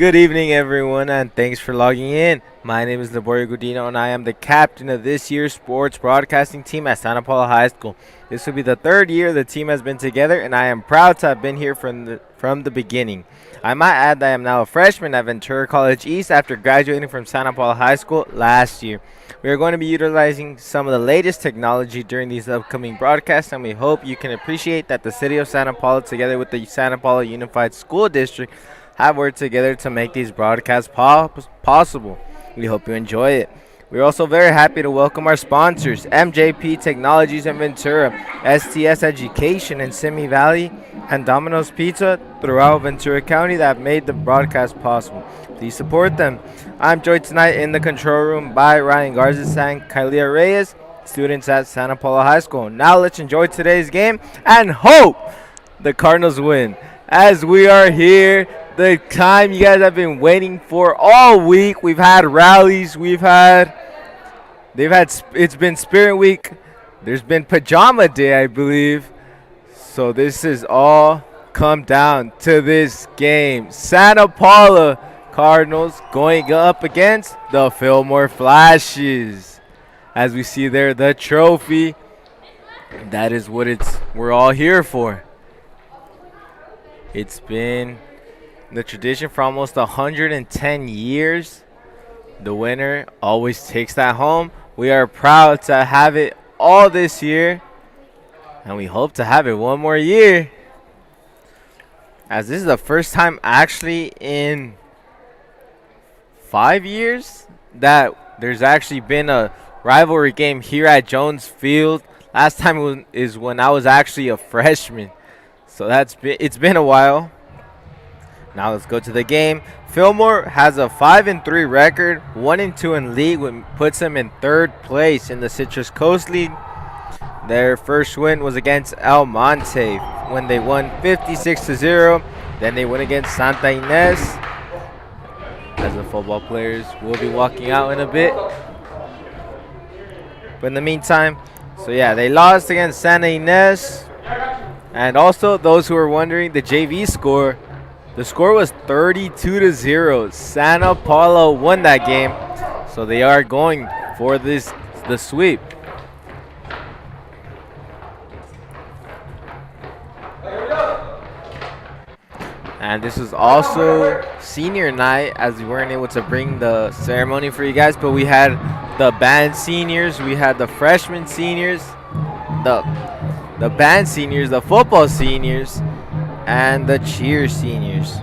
Good evening, everyone, and thanks for logging in. My name is Laborio Godino, and I am the captain of this year's sports broadcasting team at Santa Paula High School. This will be the third year the team has been together, and I am proud to have been here from the beginning. I might add that I am now a freshman at Ventura College East after graduating from Santa Paula High School last year. We are going to be utilizing some of the latest technology during these upcoming broadcasts, and we hope you can appreciate that the city of Santa Paula, together with the Santa Paula Unified School District, have worked together to make these broadcasts possible. We hope you enjoy it. We're also very happy to welcome our sponsors, MJP Technologies in Ventura, STS Education in Simi Valley, and Domino's Pizza throughout Ventura County that made the broadcast possible. Please support them. I'm joined tonight in the control room by Ryan Garza and Kylia Reyes, students at Santa Paula High School. Now let's enjoy today's game and hope the Cardinals win. As we are here, the time you guys have been waiting for all week. We've had rallies. It's been Spirit Week. There's been Pajama Day, I believe. So this is all come down to this game. Santa Paula Cardinals going up against the Fillmore Flashes. As we see there, the trophy. That is what we're all here for. It's been the tradition for almost 110 years. The winner always takes that home. We are proud to have it all this year, and we hope to have it one more year, as this is the first time actually in 5 years that there's actually been a rivalry game here at Jones Field. Last time is when I was actually a freshman, so it's been a while. Now let's go to the game. Fillmore has a 5-3 record, 1-2 in league, which puts them in third place in the Citrus Coast League. Their first win was against El Monte when they won 56-0. Then they went against Santa Ynez, as the football players will be walking out in a bit. But in the meantime, they lost against Santa Ynez. And also, those who are wondering, the JV score. The score was 32-0. Santa Paula won that game, so they are going for the sweep. And this was also senior night, as we weren't able to bring the ceremony for you guys, but we had the band seniors, we had the freshman seniors, the band seniors, the football seniors, and the cheer seniors.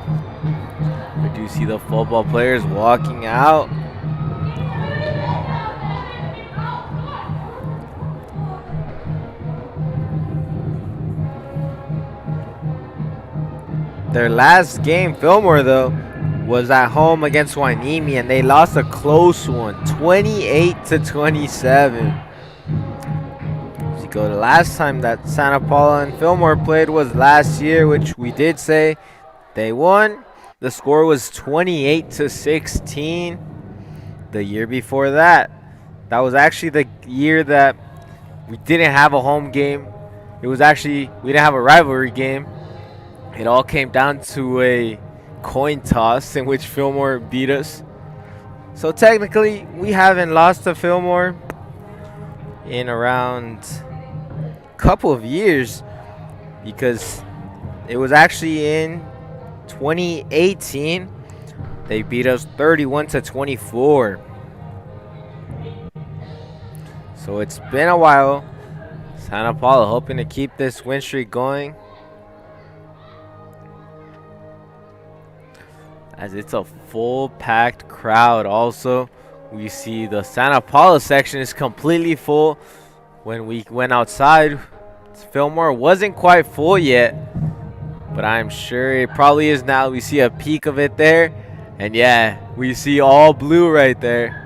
We do see the football players walking out. Their last game, Fillmore, though, was at home against Hueneme, and they lost a close one, 28-27. The last time that Santa Paula and Fillmore played was last year, which we did say they won. The score was 28-16. The year before that was actually the year that we didn't have a home game. We didn't have a rivalry game. It all came down to a coin toss in which Fillmore beat us. So technically, we haven't lost to Fillmore in around couple of years, because it was actually in 2018 they beat us 31-24. So it's been a while. Santa Paula hoping to keep this win streak going, as it's a full packed crowd. Also, we see the Santa Paula section is completely full. When we went outside, Fillmore wasn't quite full yet, but I'm sure it probably is now. We see a peek of it there, and yeah, we see all blue right there.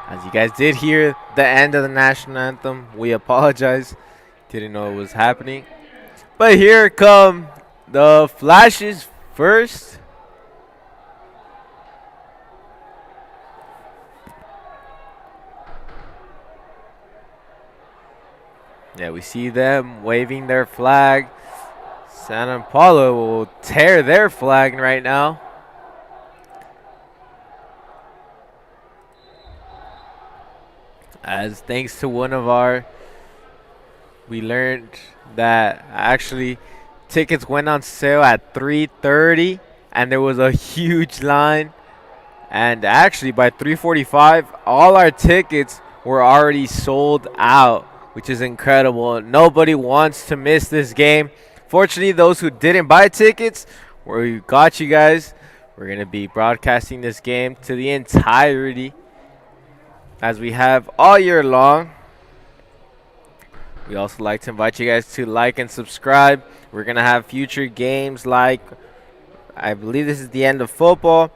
As you guys did hear the end of the national anthem, we apologize. Didn't know it was happening. But here come the Flashes first. Yeah, we see them waving their flag. Santa Paula will tear their flag right now. As thanks to one of our, we learned that actually tickets went on sale at 3:30 and there was a huge line. And actually by 3:45, all our tickets were already sold out, which is incredible. Nobody wants to miss this game. Fortunately, those who didn't buy tickets, we got you guys. We're going to be broadcasting this game to the entirety as we have all year long. We also like to invite you guys to like and subscribe. We're going to have future games like, I believe this is the end of football.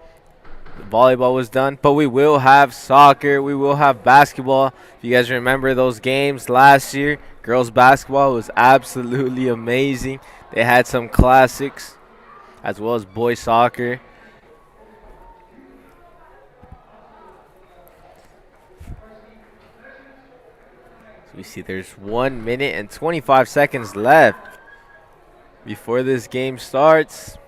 Volleyball was done, but we will have soccer. We will have basketball. If you guys remember those games last year, girls basketball was absolutely amazing. They had some classics as well as boys soccer. So we see there's 1 minute and 25 seconds left before this game starts.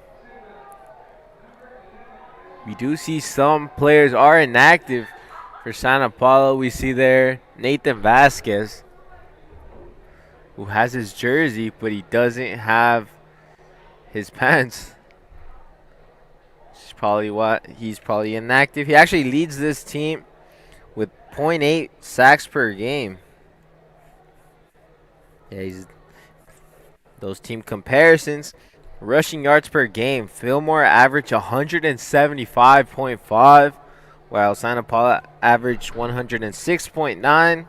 We do see some players are inactive for Santa Paula. We see there Nathan Vasquez, who has his jersey, but he doesn't have his pants. He's probably inactive. He actually leads this team with 0.8 sacks per game. Yeah, those team comparisons. Rushing yards per game. Fillmore averaged 175.5, while Santa Paula averaged 106.9.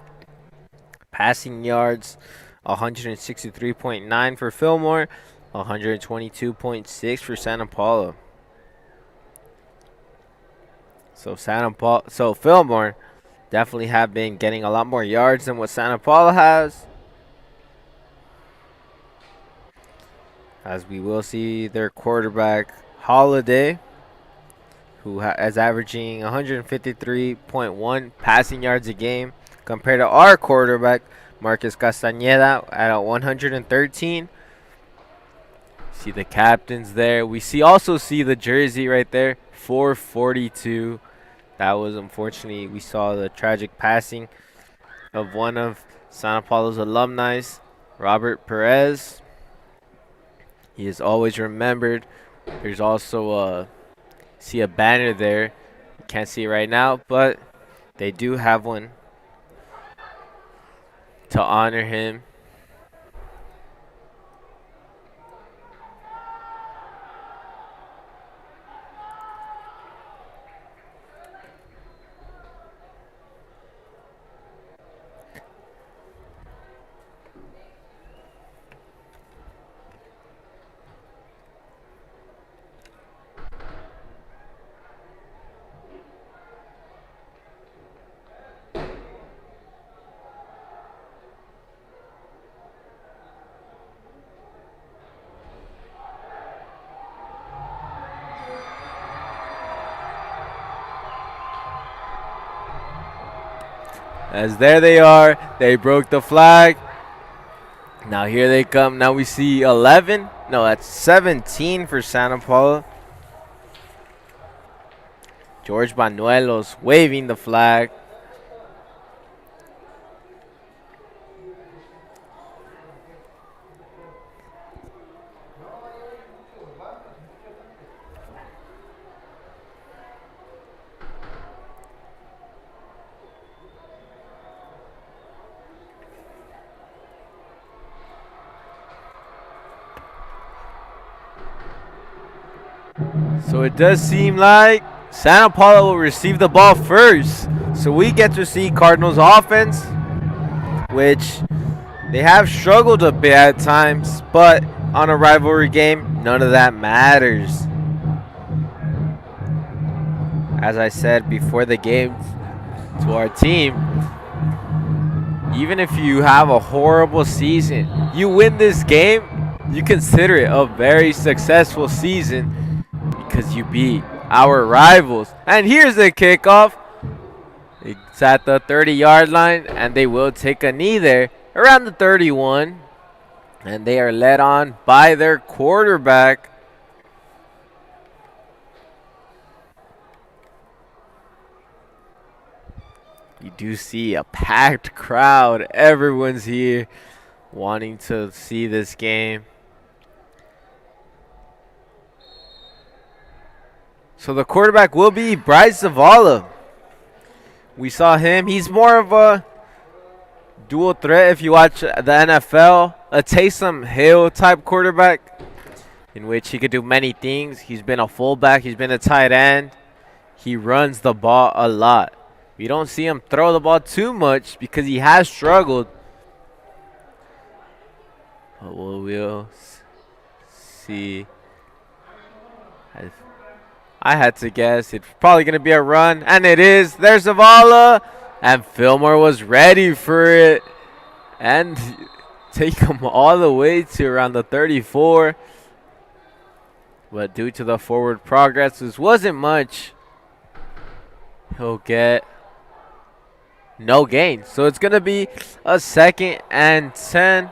Passing yards, 163.9 for Fillmore, 122.6 for Santa Paula. So Fillmore definitely have been getting a lot more yards than what Santa Paula has. As we will see their quarterback, Holiday, who is averaging 153.1 passing yards a game, compared to our quarterback, Marcus Castañeda, at 113. See the captains there. We also see the jersey right there, 442. That was, unfortunately, we saw the tragic passing of one of Santa Paula's alumni, Robert Perez. He is always remembered. There's also see a banner there. You can't see it right now, but they do have one to honor him. As there they are, they broke the flag. Now here they come. Now we see 11. No, that's 17 for Santa Paula. George Banuelos waving the flag. So it does seem like Santa Paula will receive the ball first. So we get to see Cardinals offense, which they have struggled a bit at times, but on a rivalry game, none of that matters. As I said before the game to our team, even if you have a horrible season, you win this game, you consider it a very successful season because you beat our rivals. And here's the kickoff. It's at the 30-yard line, and they will take a knee there around the 31. And they are led on by their quarterback. You do see a packed crowd. Everyone's here wanting to see this game. So the quarterback will be Bryce Zavala. We saw him. He's more of a dual threat if you watch the NFL. A Taysom Hill type quarterback in which he could do many things. He's been a fullback. He's been a tight end. He runs the ball a lot. We don't see him throw the ball too much because he has struggled. But we'll see. I had to guess. It's probably going to be a run, and it is. There's Zavala, and Fillmore was ready for it. And take him all the way to around the 34. But due to the forward progress, this wasn't much. He'll get no gain. So it's going to be a 2nd and 10.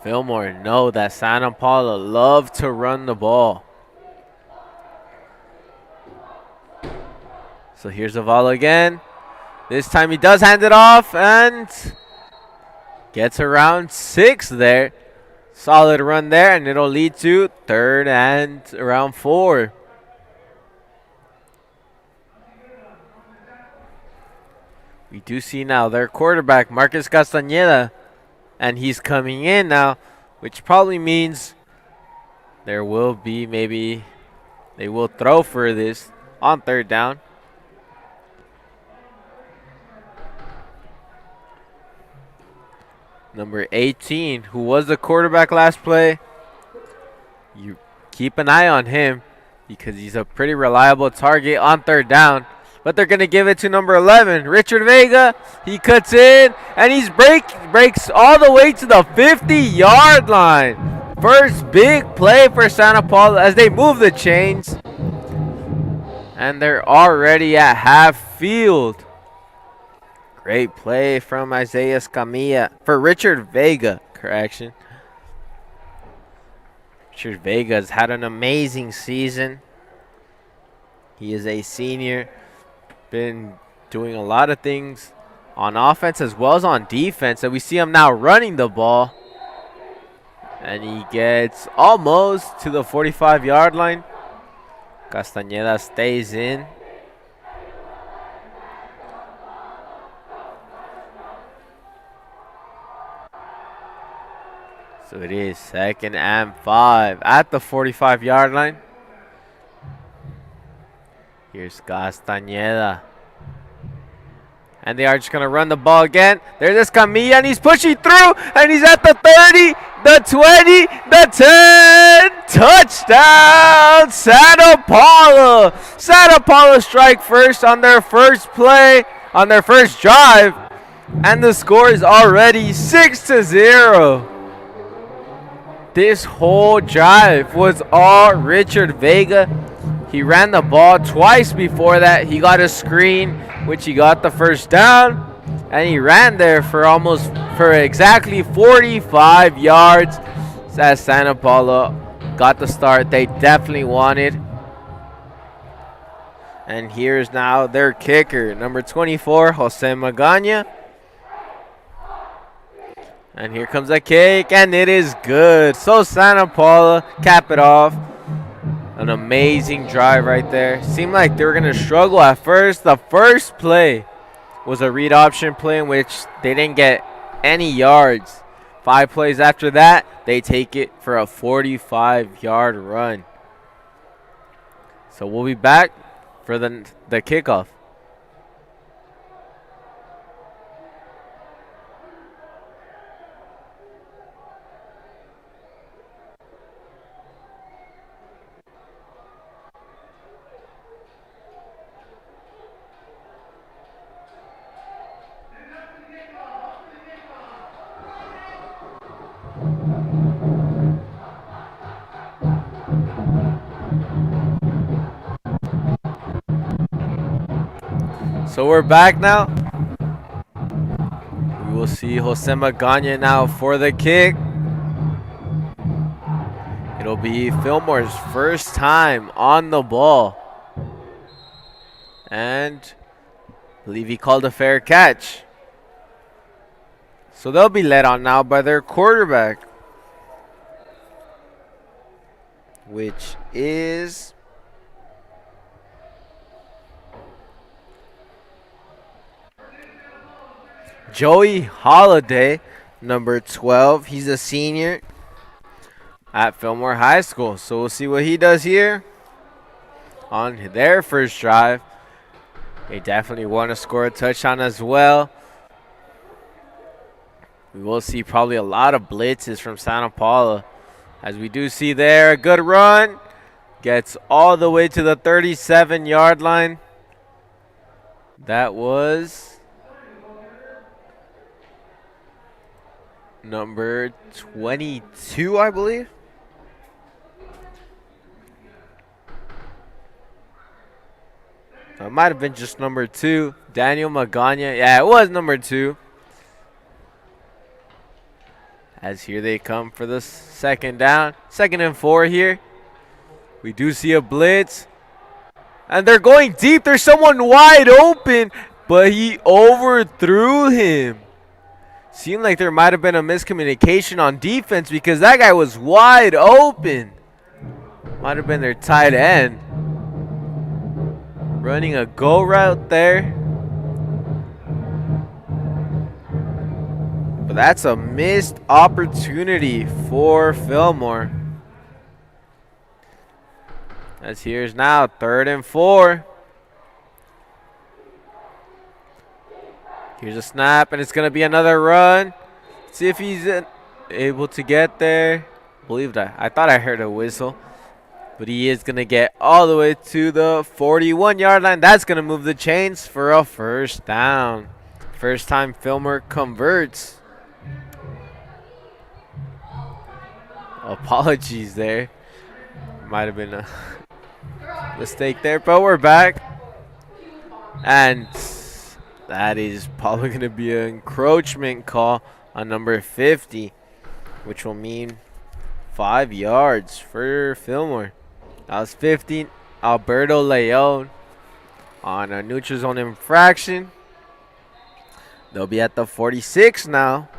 Fillmore know that Santa Paula love to run the ball. So here's Zavala again. This time he does hand it off and gets around 6 there. Solid run there, and it'll lead to 3rd and around 4. We do see now their quarterback, Marcus Castañeda, and he's coming in now, which probably means there will be maybe they will throw for this on 3rd down. Number 18, who was the quarterback last play. You keep an eye on him because he's a pretty reliable target on 3rd down. But they're going to give it to number 11, Richard Vega. He cuts in, and he's breaks all the way to the 50-yard line. First big play for Santa Paula as they move the chains. And they're already at half field. Great play from Isaiah Scamilla for Richard Vega, correction. Richard Vega has had an amazing season. He is a senior. Been doing a lot of things on offense as well as on defense. And we see him now running the ball. And he gets almost to the 45-yard line. Castañeda stays in. So it is 2nd and 5 at the 45-yard line. Here's Castañeda. And they are just going to run the ball again. There's Escamilla, and he's pushing through, and he's at the 30, the 20, the 10. Touchdown, Santa Paula. Santa Paula strike first on their first play, on their first drive. And the score is already 6-0. This whole drive was all Richard Vega. He ran the ball twice before that. He got a screen, which he got the first down. And he ran there for exactly 45 yards. As Santa Paula got the start they definitely wanted. And here's now their kicker, number 24, Jose Magana. And here comes a kick, and it is good. So Santa Paula cap it off. An amazing drive right there. Seemed like they were going to struggle at first. The first play was a read option play in which they didn't get any yards. 5 plays after that, they take it for a 45-yard run. So we'll be back for the kickoff. So we're back now. We will see Jose Magana now for the kick. It'll be Fillmore's first time on the ball. And I believe he called a fair catch. So they'll be led on now by their quarterback, which is Joey Holiday, number 12. He's a senior at Fillmore High School. So we'll see what he does here on their first drive. They definitely want to score a touchdown as well. We will see probably a lot of blitzes from Santa Paula. As we do see there, a good run. Gets all the way to the 37-yard line. That was number 22, I believe. It might have been just number 2. Daniel Magana. Yeah, it was number 2. As here they come for the second down. 2nd and 4 here. We do see a blitz. And they're going deep. There's someone wide open, but he overthrew him. Seemed like there might have been a miscommunication on defense because that guy was wide open. Might have been their tight end. Running a go route there. But that's a missed opportunity for Fillmore. As here's now 3rd and 4. Here's a snap, and it's going to be another run. Let's see if he's able to get there. I thought I heard a whistle. But he is going to get all the way to the 41-yard line. That's going to move the chains for a first down. First time Fillmore converts. Apologies there. Might have been a mistake there, but we're back. And that is probably going to be an encroachment call on number 50, which will mean 5 yards for Fillmore. That was 15. Alberto Leon on a neutral zone infraction. They'll be at the 46 now.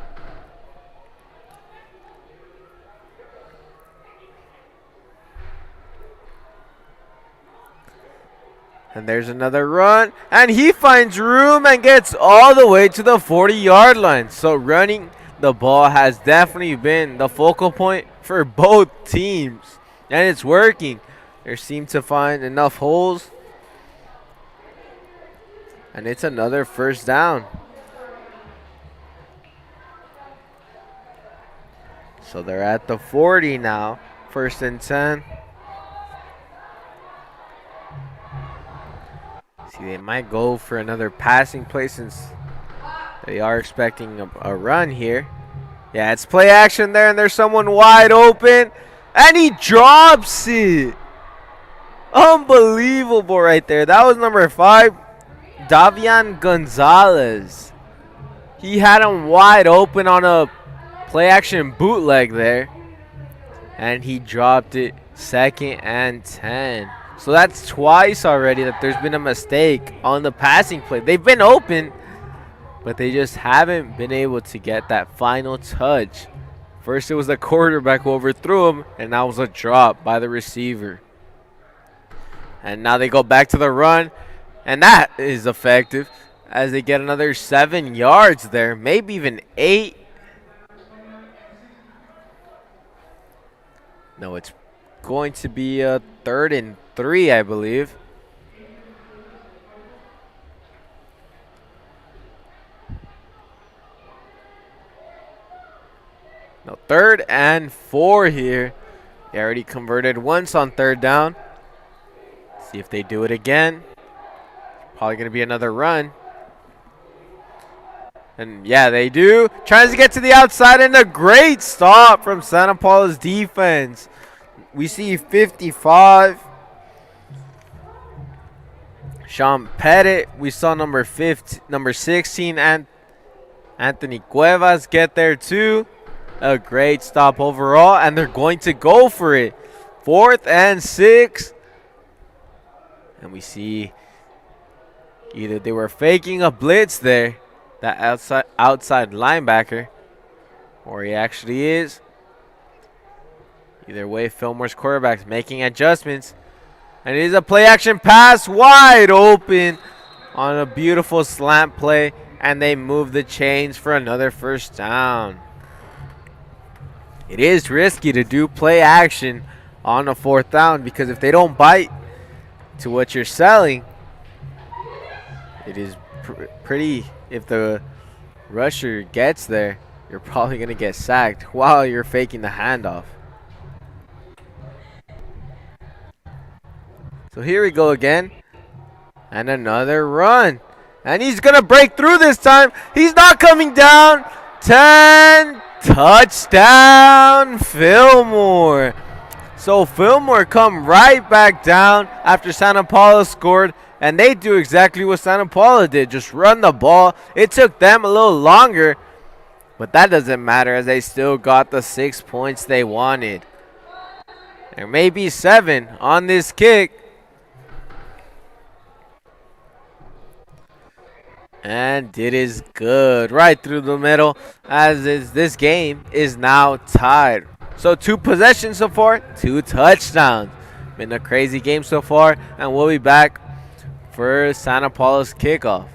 And there's another run. And he finds room and gets all the way to the 40-yard line. So running the ball has definitely been the focal point for both teams. And it's working. They seem to find enough holes. And it's another first down. So they're at the 40 now. 1st and 10. See, they might go for another passing play since they are expecting a run here. Yeah, it's play action there, and there's someone wide open. And he drops it. Unbelievable right there. That was number 5, Davian Gonzalez. He had him wide open on a play action bootleg there. And he dropped it. 2nd and 10. So that's twice already that there's been a mistake on the passing play. They've been open, but they just haven't been able to get that final touch. First it was the quarterback who overthrew him, and now it was a drop by the receiver. And now they go back to the run, and that is effective as they get another 7 yards there, maybe even 8. No, it's going to be a 3rd and 3, I believe. No, 3rd and 4 here. They already converted once on 3rd down. See if they do it again. Probably going to be another run. And yeah, they do. Tries to get to the outside, and a great stop from Santa Paula's defense. We see 55. Sean Pettit. We saw number 16 and Anthony Cuevas get there too. A great stop overall, and they're going to go for it. 4th and 6. And we see either they were faking a blitz there, that outside linebacker, or he actually is. Either way, Fillmore's quarterback's making adjustments. And it is a play action pass wide open on a beautiful slant play. And they move the chains for another first down. It is risky to do play action on a 4th down because if they don't bite to what you're selling, it is pretty, if the rusher gets there, you're probably going to get sacked while you're faking the handoff. So here we go again. And another run. And he's going to break through this time. He's not coming down. 10, touchdown, Fillmore. So Fillmore come right back down after Santa Paula scored. And they do exactly what Santa Paula did. Just run the ball. It took them a little longer. But that doesn't matter as they still got the 6 points they wanted. There may be 7 on this kick. And it is good right through the middle as this game is now tied. So 2 possessions so far, 2 touchdowns. Been a crazy game so far, and we'll be back for Santa Paula's kickoff.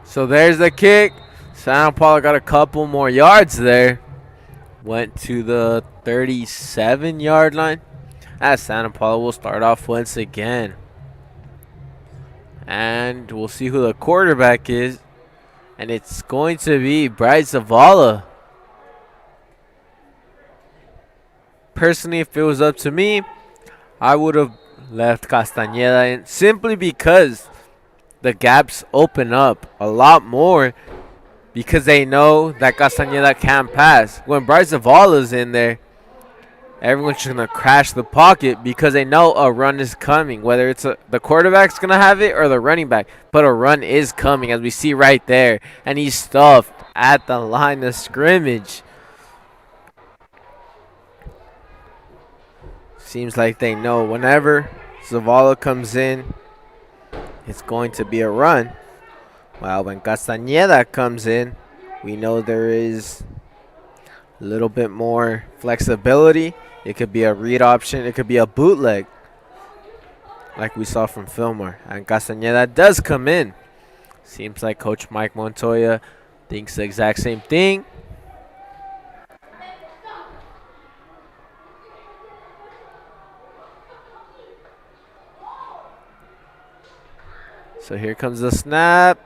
So there's the kick. Santa Paula got a couple more yards there. Went to the 37-yard line. As Santa Paula will start off once again. And we'll see who the quarterback is. And it's going to be Bryce Zavala. Personally, if it was up to me, I would have left Castañeda in simply because the gaps open up a lot more because they know that Castañeda can't pass. When Bryce Zavala's in there, everyone's just going to crash the pocket because they know a run is coming, whether it's the quarterback's going to have it or the running back. But a run is coming, as we see right there. And he's stuffed at the line of scrimmage. Seems like they know whenever Zavala comes in, it's going to be a run. While when Castañeda comes in, we know there is a little bit more flexibility. It could be a read option. It could be a bootleg, like we saw from Fillmore. And Castañeda does come in. Seems like Coach Mike Montoya thinks the exact same thing. So here comes the snap.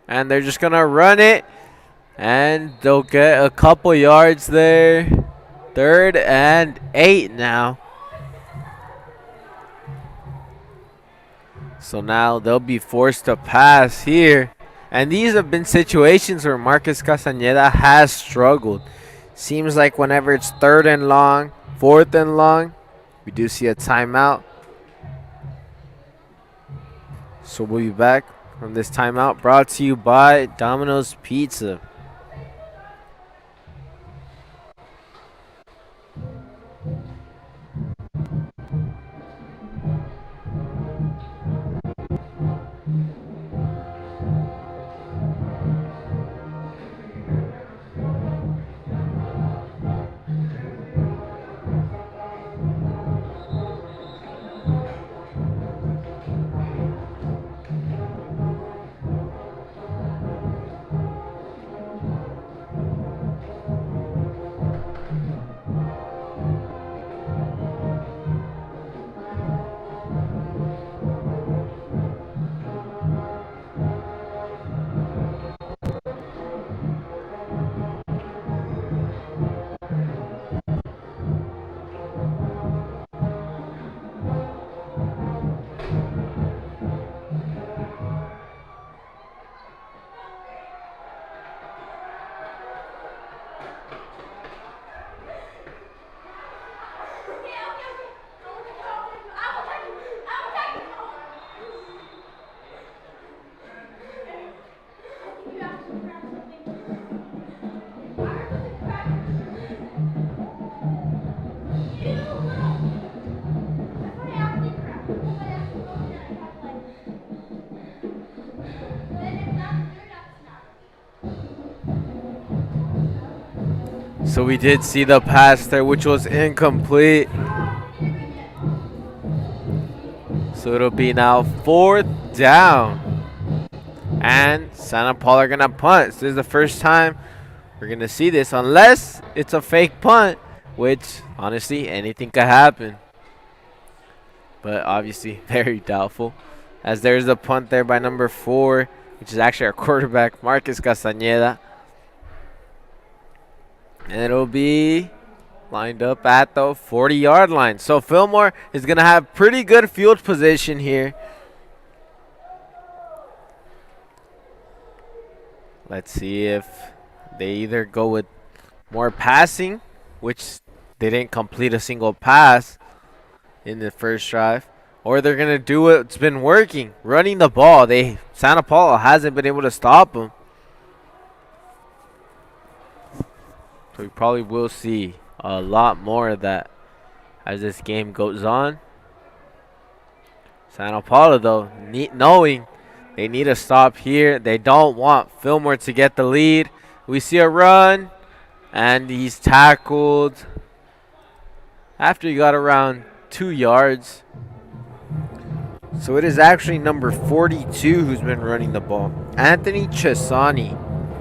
And they're just going to run it. And they'll get a couple yards there. 3rd and 8 now. So now they'll be forced to pass here. And these have been situations where Marcus Castañeda has struggled. Seems like whenever it's 3rd and long, 4th and long, we do see a timeout. So we'll be back from this timeout, brought to you by Domino's Pizza. So we did see the pass there, which was incomplete. So it'll be now 4th down. And Santa Paula are going to punt. This is the first time we're going to see this, unless it's a fake punt, which, honestly, anything could happen. But obviously, very doubtful. As there's a punt there by number 4, which is actually our quarterback, Marcus Castañeda. And it'll be lined up at the 40-yard line. So Fillmore is going to have pretty good field position here. Let's see if they either go with more passing, which they didn't complete a single pass in the first drive, or they're going to do what's been working, running the ball. Santa Paula hasn't been able to stop them. So we probably will see a lot more of that as this game goes on. Santa Paula, though, knowing they need a stop here. They don't want Fillmore to get the lead. We see a run, and he's tackled after he got around 2 yards. So it is actually number 42 who's been running the ball. Anthony Chesani.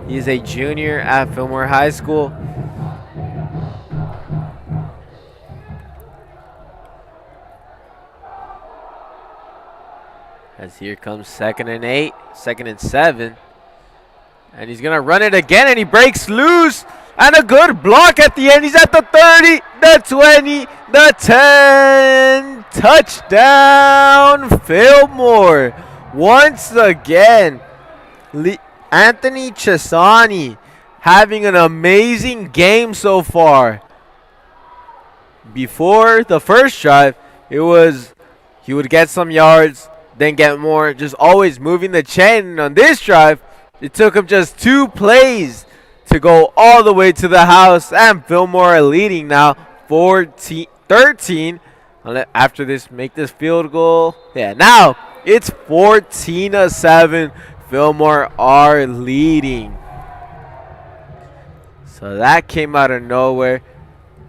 He's a junior at Fillmore High School. As here comes 2nd and 8, 2nd and 7. And he's going to run it again, and he breaks loose. And a good block at the end. He's at the 30, the 20, the 10. Touchdown, Fillmore. Once again, Anthony Chesani having an amazing game so far. Before the first drive, it was he would get some yards, then get more, just always moving the chain. And on this drive, it took him just 2 plays to go all the way to the house, and Fillmore are leading now 13. After this, make this field goal. Yeah, now it's 14-7. Fillmore are leading. So that came out of nowhere.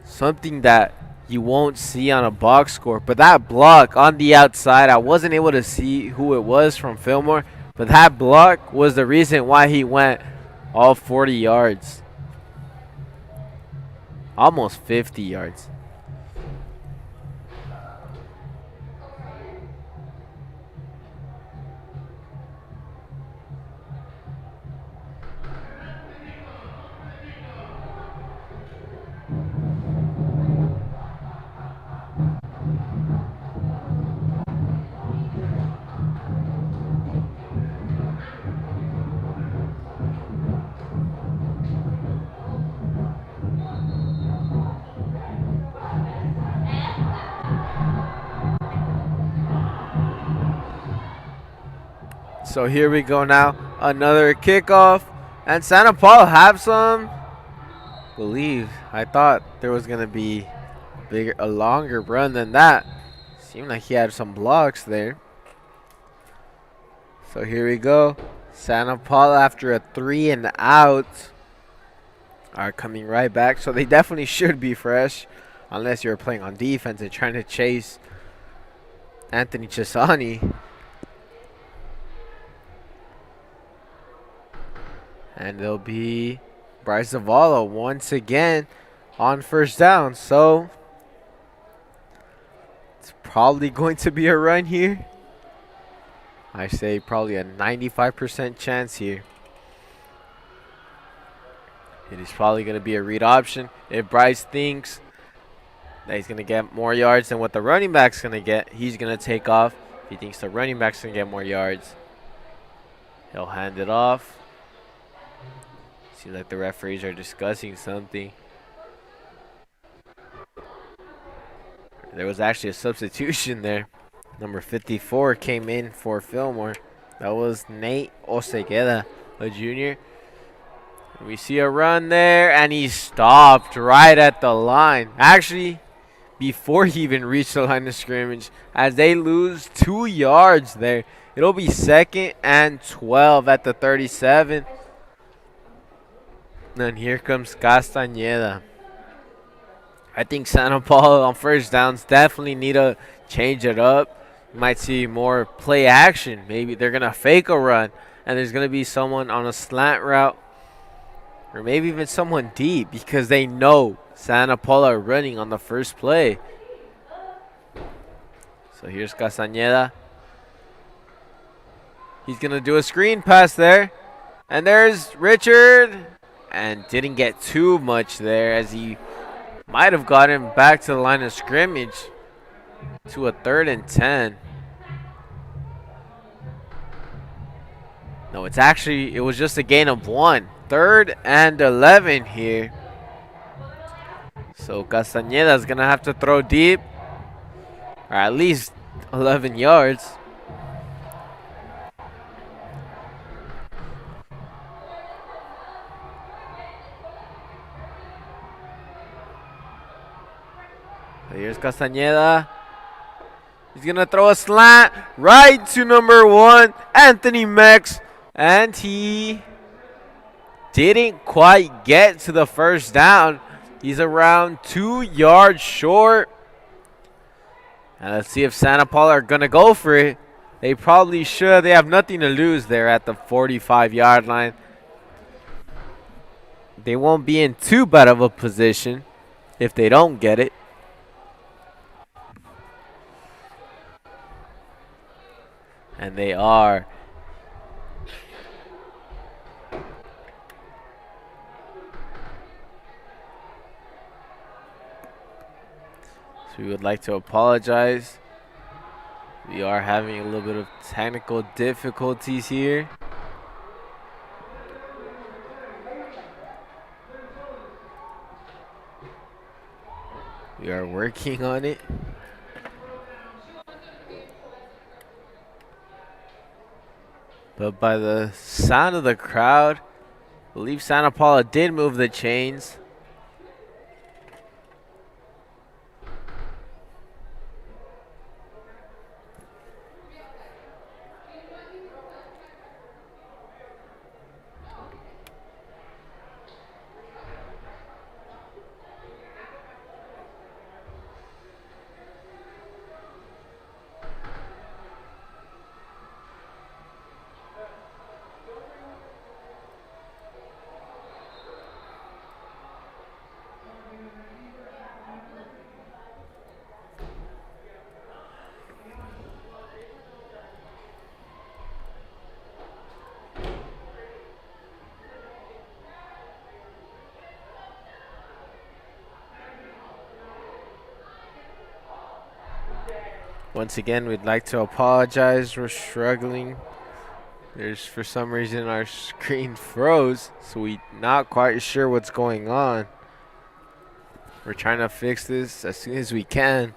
Something that you won't see on a box score. But that block on the outside, I wasn't able to see who it was from Fillmore. But that block was the reason why he went all 40 yards. Almost 50 yards. So here we go now. Another kickoff. And Santa Paula have some believe. I thought there was going to be a longer run than that. Seemed like he had some blocks there. So here we go. Santa Paula, after a 3 and out, are coming right back. So they definitely should be fresh. Unless you're playing on defense and trying to chase Anthony Chesani. And there'll be Bryce Zavala once again on first down. So it's probably going to be a run here. I say probably a 95% chance here. It is probably going to be a read option. If Bryce thinks that he's going to get more yards than what the running back's going to get, he's going to take off. If he thinks the running back's going to get more yards, he'll hand it off. Seems like the referees are discussing something. There was actually a substitution there. Number 54 came in for Fillmore. That was Nate Osegueda, a junior. We see a run there, and he stopped right at the line. Actually, before he even reached the line of scrimmage, as they lose 2 yards there. It'll be 2nd and 12 at the 37. And here comes Castañeda. I think Santa Paula on first downs definitely need to change it up. You might see more play action. Maybe they're going to fake a run, and there's going to be someone on a slant route, or maybe even someone deep, because they know Santa Paula are running on the first play. So here's Castañeda. He's going to do a screen pass there. And there's Richard. And didn't get too much there, as he might have gotten back to the line of scrimmage to a 3rd and 10. No, it was just a gain of 1. 3rd and 11 here. So Castañeda is going to have to throw deep, or at least 11 yards. Here's Castañeda. He's going to throw a slant right to number 1, Anthony Mex. And he didn't quite get to the first down. He's around 2 yards short. And let's see if Santa Paula are going to go for it. They probably should. They have nothing to lose there at the 45-yard line. They won't be in too bad of a position if they don't get it. And they are. So we would like to apologize. We are having a little bit of technical difficulties here. We are working on it. But by the sound of the crowd, I believe Santa Paula did move the chains. Once again, we'd like to apologize. We're struggling. For some reason our screen froze, so we're not quite sure what's going on. We're trying to fix this as soon as we can.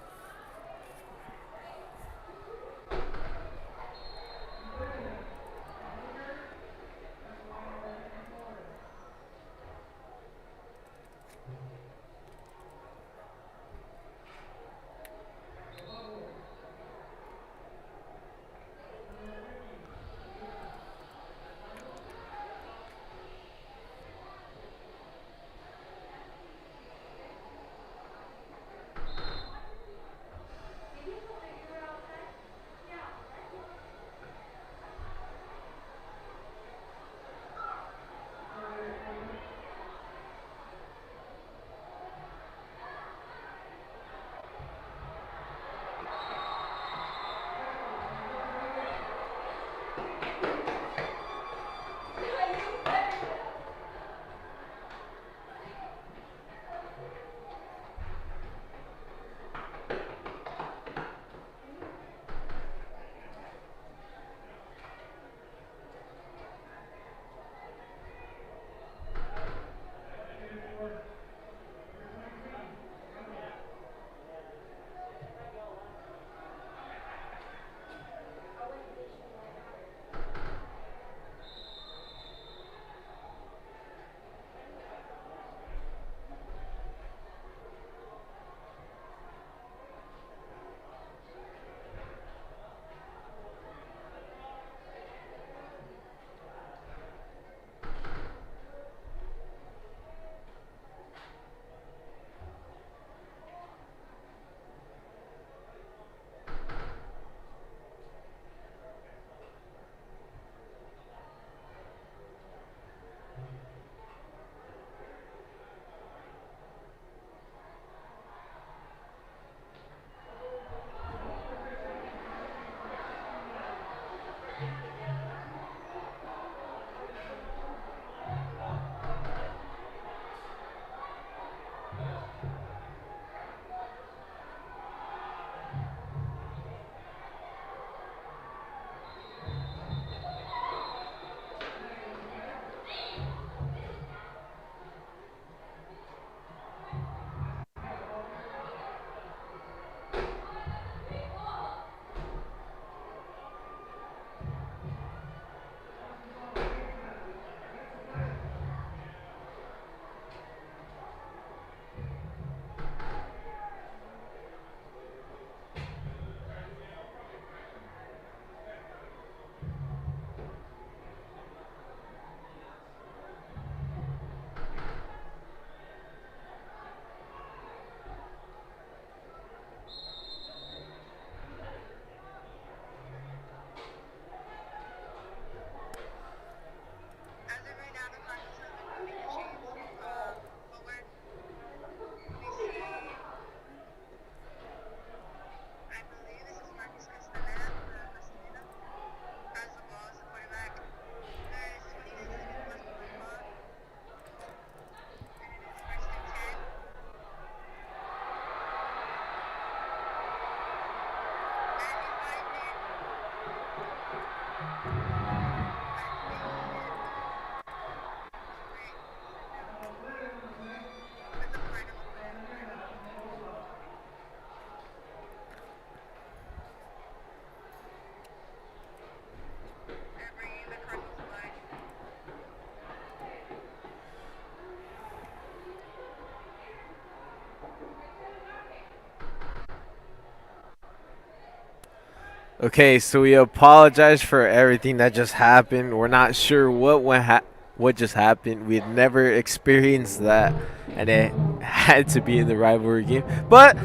Okay, so we apologize for everything that just happened. We're not sure what just happened. We had never experienced that, and it had to be in the rivalry game. But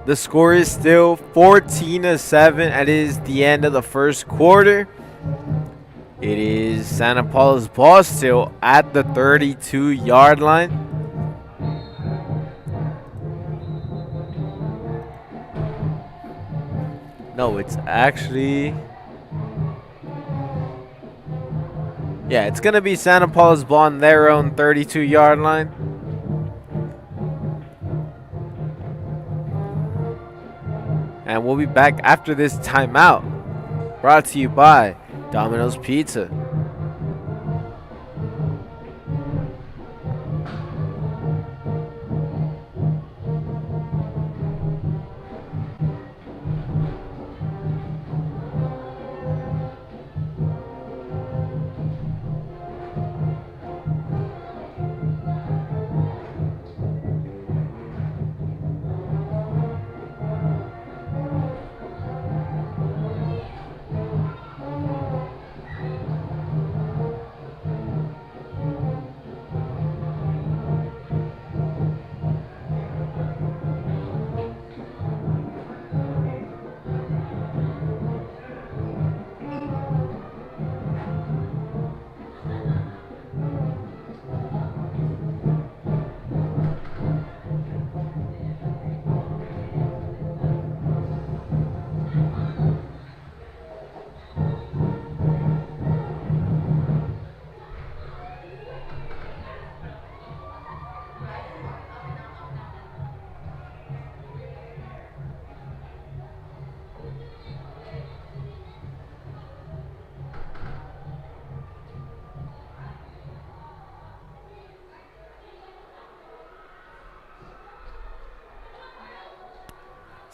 the score is still 14-7, and it is the end of the first quarter. It is Santa Paula's ball still at the 32-yard line. No, it's actually... Yeah, it's going to be Santa Paula's ball on their own 32-yard line. And we'll be back after this timeout. Brought to you by Domino's Pizza.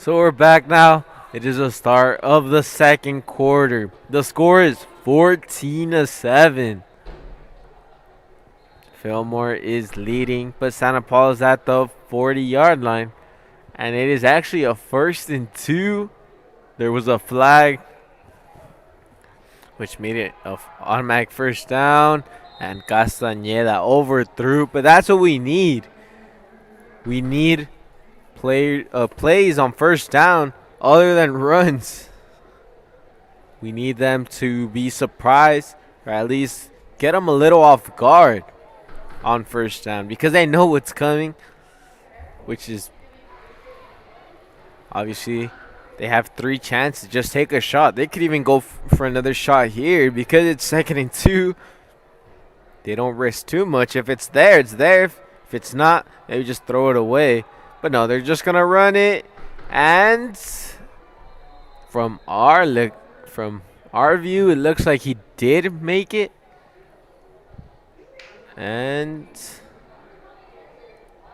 So we're back now. It is the start of the second quarter. The score is 14-7. Fillmore is leading, but Santa Paula's at the 40-yard line. And it is actually a 1st and 2. There was a flag, which made it an automatic first down. And Castañeda overthrew. But that's what we need. We need plays on first down other than runs. We need them to be surprised, or at least get them a little off guard on first down, because they know what's coming, which is obviously they have 3 chances. Just take a shot. They could even go for another shot here because it's 2nd and 2. They don't risk too much. If it's there, it's there. If it's not, they just throw it away. But no, they're just gonna run it, and from our view, it looks like he did make it, and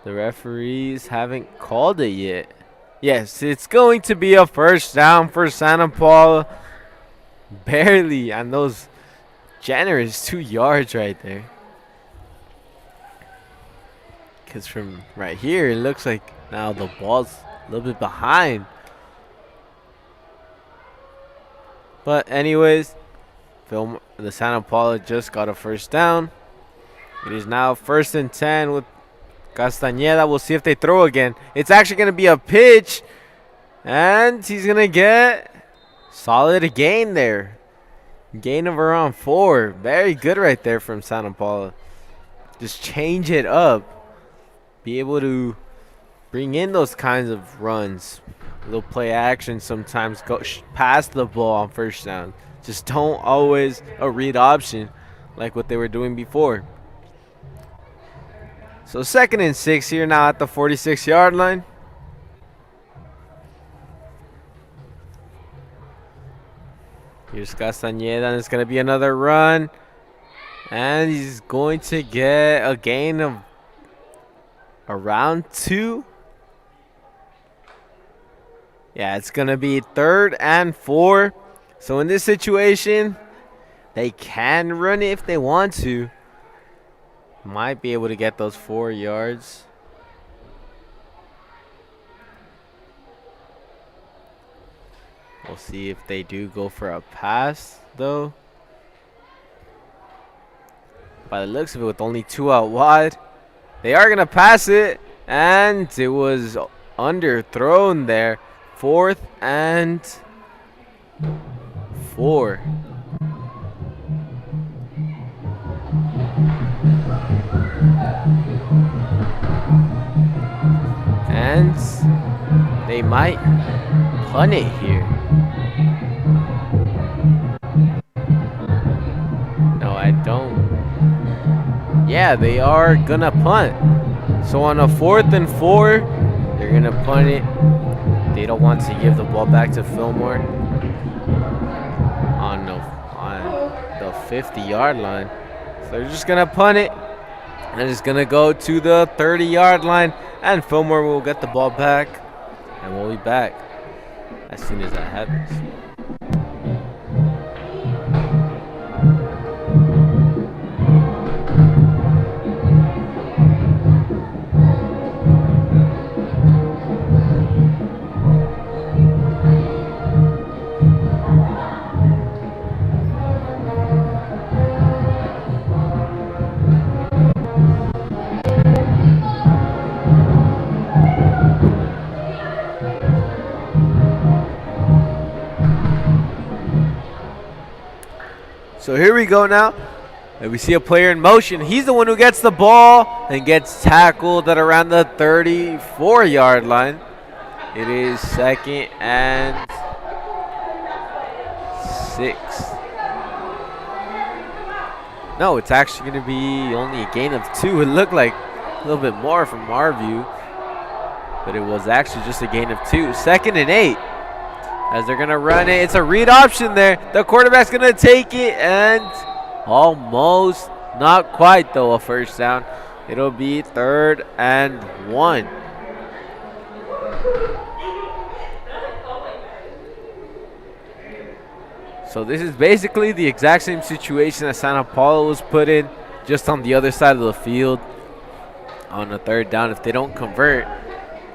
the referees haven't called it yet. Yes, it's going to be a first down for Santa Paula, barely, on those generous 2 yards right there. Because from right here, it looks like now the ball's a little bit behind. But anyways, the Santa Paula just got a first down. It is now 1st and 10 with Castañeda. We'll see if they throw again. It's actually going to be a pitch. And he's going to get solid gain there. Gain of around 4. Very good right there from Santa Paula. Just change it up. Be able to bring in those kinds of runs. They'll play action sometimes. Go pass the ball on first down. Just don't always a read option like what they were doing before. So 2nd and 6 here now at the 46-yard line. Here's Castañeda, and it's going to be another run. And he's going to get a gain of around 2. Yeah, it's going to be 3rd and 4. So in this situation, they can run it if they want to. Might be able to get those 4 yards. We'll see if they do go for a pass, though. By the looks of it, with only 2 out wide, they are going to pass it. And it was underthrown there. 4th and 4. And they might punt it here. No, I don't. Yeah, they are gonna punt. So on a 4th and 4, they're gonna punt it. They don't want to give the ball back to Fillmore on the 50-yard line. So they're just gonna punt it. And it's gonna go to the 30-yard line, and Fillmore will get the ball back, and we'll be back as soon as that happens. So here we go now. And we see a player in motion. He's the one who gets the ball and gets tackled at around the 34-yard line. It is 2nd and 6. No, it's actually going to be only a gain of 2. It looked like a little bit more from our view, but it was actually just a gain of 2. 2nd and 8. As they're going to run it. It's a read option there. The quarterback's going to take it and almost, not quite though, a first down. It'll be 3rd and 1. So this is basically the exact same situation that Santa Paula was put in, just on the other side of the field on a 3rd down. If they don't convert,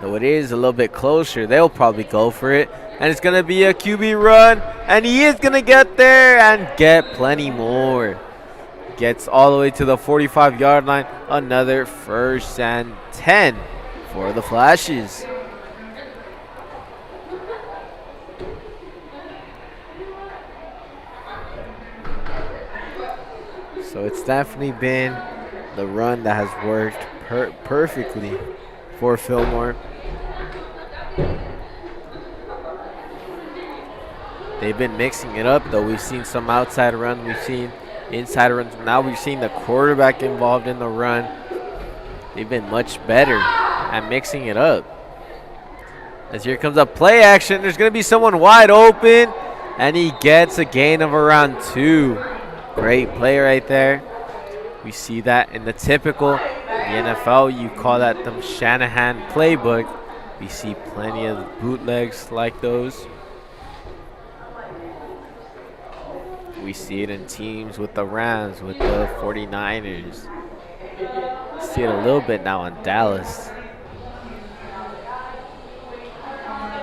though it is a little bit closer, they'll probably go for it. And it's going to be a QB run. And he is going to get there and get plenty more. Gets all the way to the 45-yard line. Another 1st and 10 for the Flashes. So it's definitely been the run that has worked perfectly for Fillmore. They've been mixing it up, though. We've seen some outside runs. We've seen inside runs. Now we've seen the quarterback involved in the run. They've been much better at mixing it up. As here comes a play action. There's going to be someone wide open, and he gets a gain of around 2. Great play right there. We see that in the typical in the NFL. You call that the Shanahan playbook. We see plenty of bootlegs like those. We see it in teams with the Rams, with the 49ers. See it a little bit now in Dallas.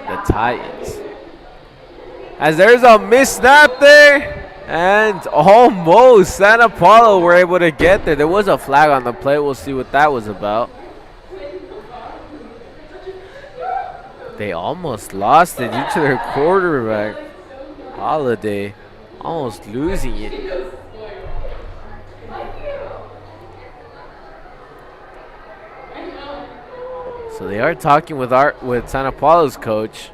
The Titans. As there's a missed snap there. And almost Santa Paula were able to get there. There was a flag on the play. We'll see what that was about. They almost lost it due to their quarterback, Holiday, almost losing it. So they are talking with Santa Paula's coach.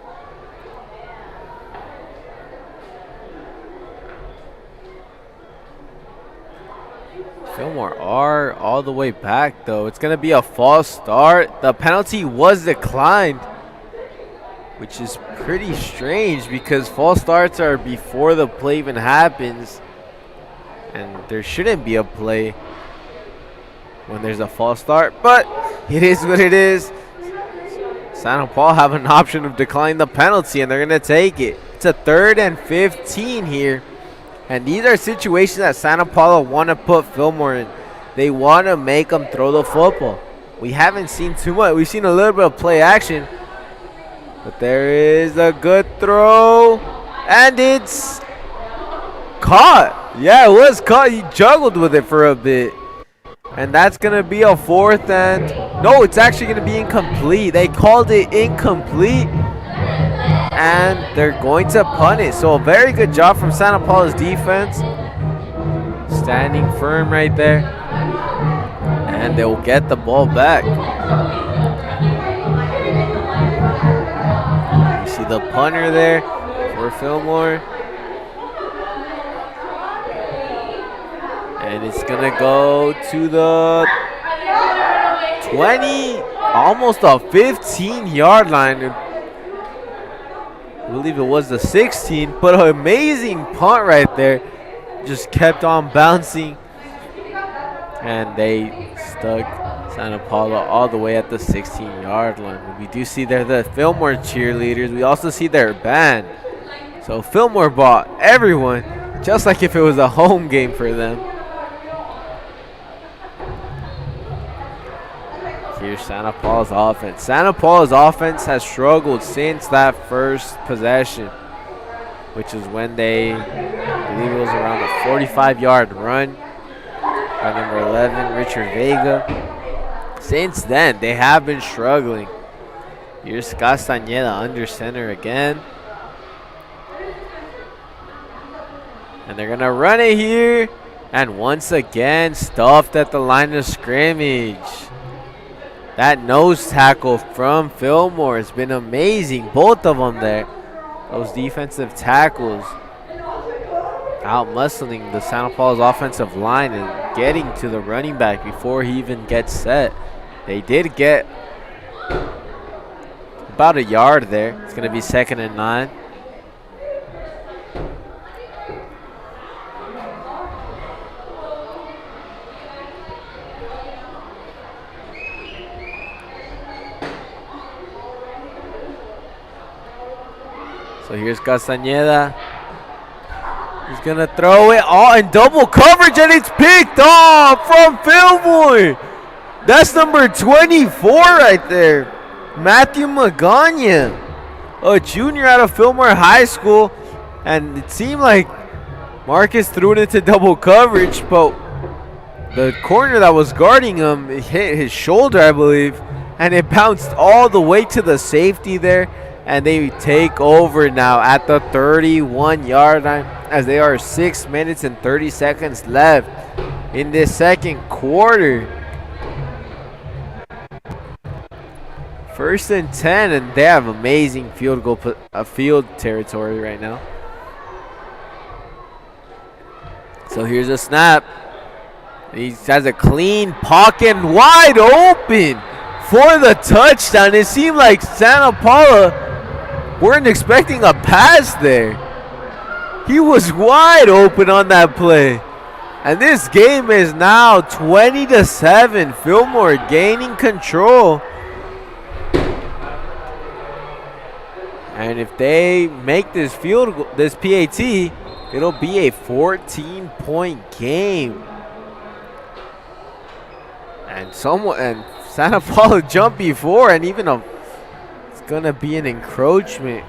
Fillmore are all the way back, though. It's going to be a false start. The penalty was declined, which is pretty strange because false starts are before the play even happens. And there shouldn't be a play when there's a false start, but it is what it is. Santa Paula have an option of declining the penalty, and they're going to take it. It's a 3rd and 15 here. And these are situations that Santa Paula want to put Fillmore in. They want to make them throw the football. We haven't seen too much. We've seen a little bit of play action. But there is a good throw. And it's caught. Yeah, it was caught. He juggled with it for a bit. And that's going to be a 4th and... No, it's actually going to be incomplete. They called it incomplete. And they're going to punt it. So a very good job from Santa Paula's defense. Standing firm right there. And they will get the ball back. You see the punter there for Fillmore. And it's going to go to the 20, almost a 15-yard line. I believe it was the 16, but an amazing punt right there. Just kept on bouncing. And they stuck Santa Paula all the way at the 16-yard line. We do see there the Fillmore cheerleaders. We also see their band. So Fillmore bought everyone, just like if it was a home game for them. Here's Santa Paula's offense. Santa Paula's offense has struggled since that first possession, which is when they, I believe it was around a 45-yard run by number 11, Richard Vega. Since then, they have been struggling. Here's Castañeda under center again. And they're going to run it here. And once again, stuffed at the line of scrimmage. That nose tackle from Fillmore has been amazing. Both of them there. Those defensive tackles out-muscling the Santa Paula's offensive line and getting to the running back before he even gets set. They did get about a yard there. It's going to be 2nd and 9. So here's Castañeda. He's going to throw it all in double coverage, and it's picked off from Fillmore. That's number 24 right there. Matthew Magana, a junior out of Fillmore High School. And it seemed like Marcus threw it into double coverage, but the corner that was guarding him hit his shoulder, I believe. And it bounced all the way to the safety there. And they take over now at the 31-yard line as they are 6 minutes and 30 seconds left in this second quarter. 1st and 10, and they have amazing field territory right now. So here's a snap. He has a clean pocket wide open for the touchdown. It seemed like Santa Paula weren't expecting a pass there. He was wide open on that play. And this game is now 20-7. Fillmore gaining control. And if they make this field goal, this PAT, it'll be a 14-point game. And Santa Paula jumped before, and even it's gonna be an encroachment.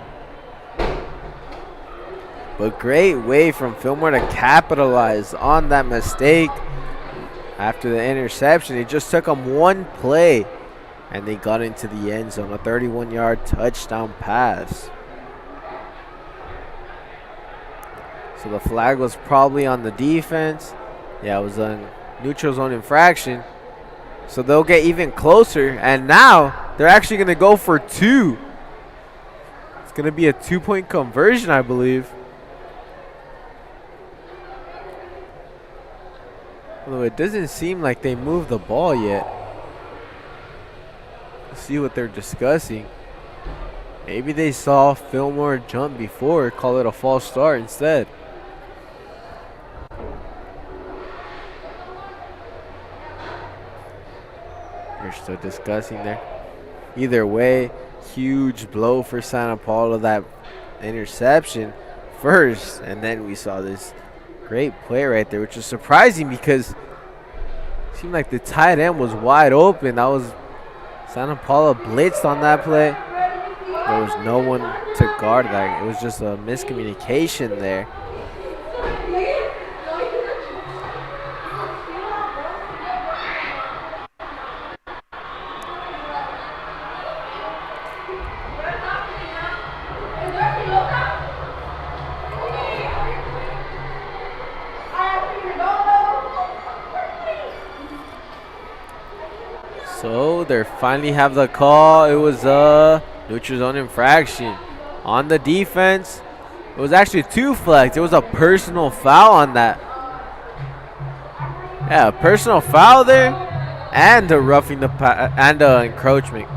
But great way from Fillmore to capitalize on that mistake after the interception. It just took them one play, and they got into the end zone. A 31-yard touchdown pass. So the flag was probably on the defense. Yeah, it was a neutral zone infraction. So they'll get even closer. And now they're actually going to go for 2. It's going to be a 2-point conversion, I believe. Although it doesn't seem like they moved the ball yet. Let's see what they're discussing. Maybe they saw Fillmore jump before, call it a false start instead. They're still discussing there. Either way, huge blow for Santa Paula. That interception first, and then we saw this great play right there, which is surprising because it seemed like the tight end was wide open. That was Santa Paula blitzed on that play. There was no one to guard that. It was just a miscommunication there. So they finally have the call. It was a neutral zone infraction on the defense. It was actually 2 flags. It was a personal foul on that. Yeah, a personal foul there, and a roughing the and encroachment.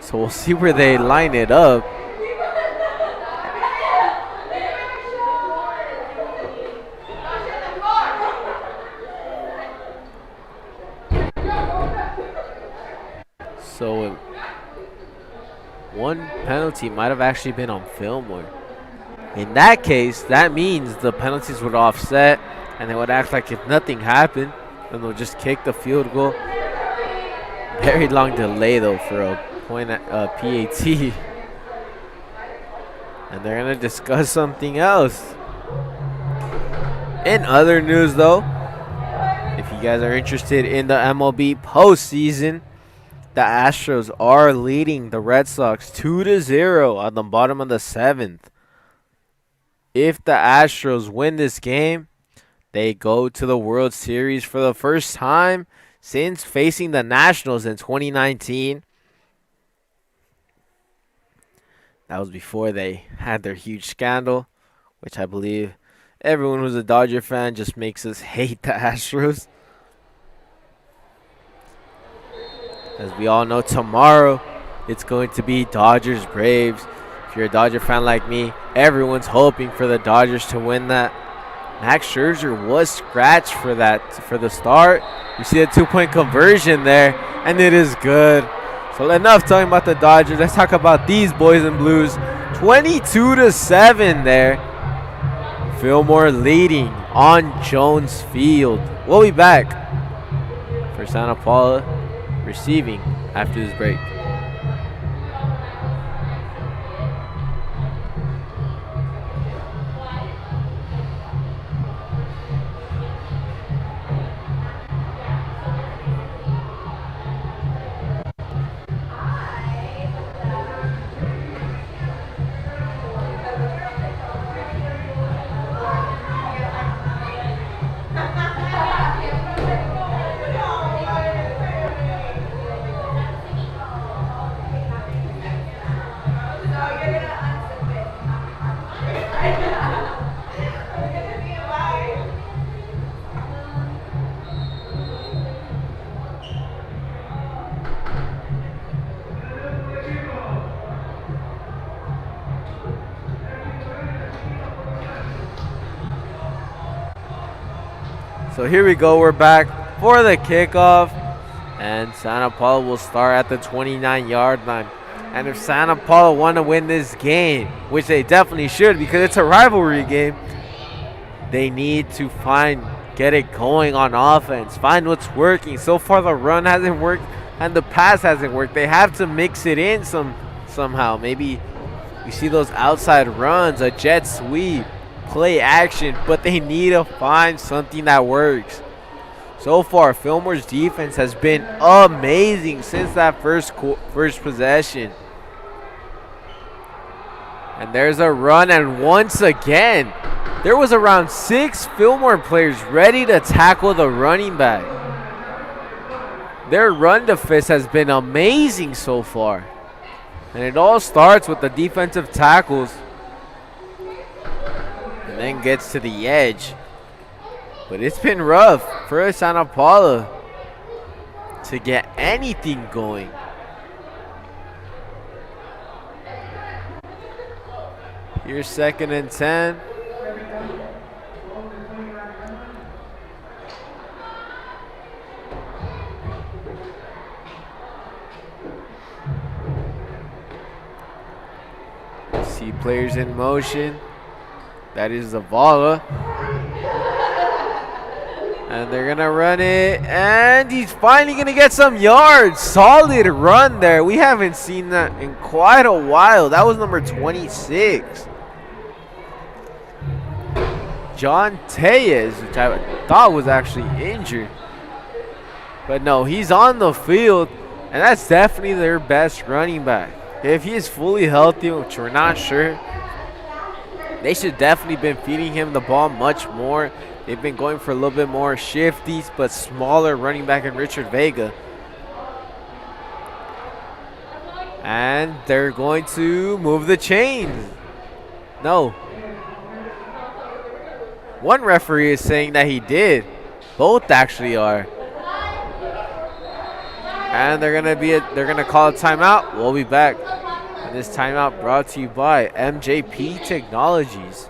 So we'll see where they line it up. So one penalty might have actually been on Fillmore. In that case, that means the penalties would offset, and they would act like if nothing happened, and they'll just kick the field goal. Very long delay though for a point at PAT. And they're gonna discuss something else. In other news though, if you guys are interested in the MLB postseason, the Astros are leading the Red Sox 2-0 on the bottom of the 7th. If the Astros win this game, they go to the World Series for the first time since facing the Nationals in 2019. That was before they had their huge scandal, which I believe everyone who's a Dodger fan just makes us hate the Astros. As we all know, tomorrow it's going to be Dodgers-Braves. If you're a Dodger fan like me, everyone's hoping for the Dodgers to win that. Max Scherzer was scratched for the start. You see a 2-point conversion there, and it is good. So enough talking about the Dodgers. Let's talk about these boys in blues. 22-7 there. Fillmore leading on Jones Field. We'll be back for Santa Paula receiving after this break. So here we go. We're back for the kickoff, and Santa Paula will start at the 29-yard line. And if Santa Paula want to win this game, which they definitely should because it's a rivalry game, they need to get it going on offense, find what's working. So far the run hasn't worked and the pass hasn't worked. They have to mix it in somehow. Maybe you see those outside runs, a jet sweep, play action, but they need to find something that works. So far, Fillmore's defense has been amazing since that first possession. And there's a run, and once again, there was around 6 Fillmore players ready to tackle the running back. Their run defense has been amazing so far. And it all starts with the defensive tackles and then gets to the edge. But it's been rough for Santa Paula to get anything going. Here's 2nd and 10. See players in motion. That is Zavala. And they're going to run it. And he's finally going to get some yards. Solid run there. We haven't seen that in quite a while. That was number 26. John Tellez, which I thought was actually injured. But no, he's on the field. And that's definitely their best running back. If he is fully healthy, which we're not sure, they should definitely been feeding him the ball much more. They've been going for a little bit more shifty, but smaller running back in Richard Vega. And they're going to move the chains. No. One referee is saying that he did. Both actually are. And they're gonna call a timeout. We'll be back. And this timeout brought to you by MJP Technologies.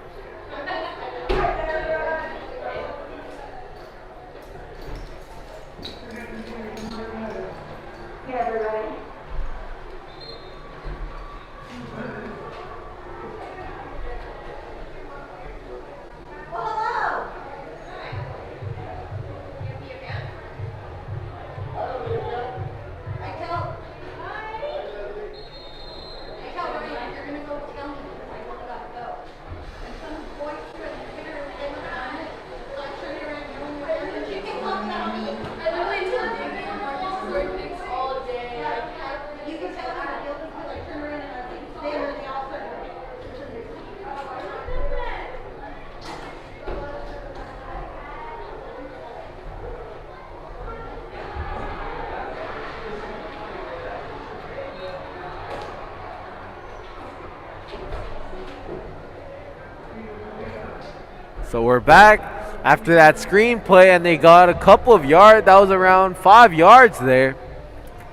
So we're back after that screen play, and they got a couple of yards. That was around 5 yards there.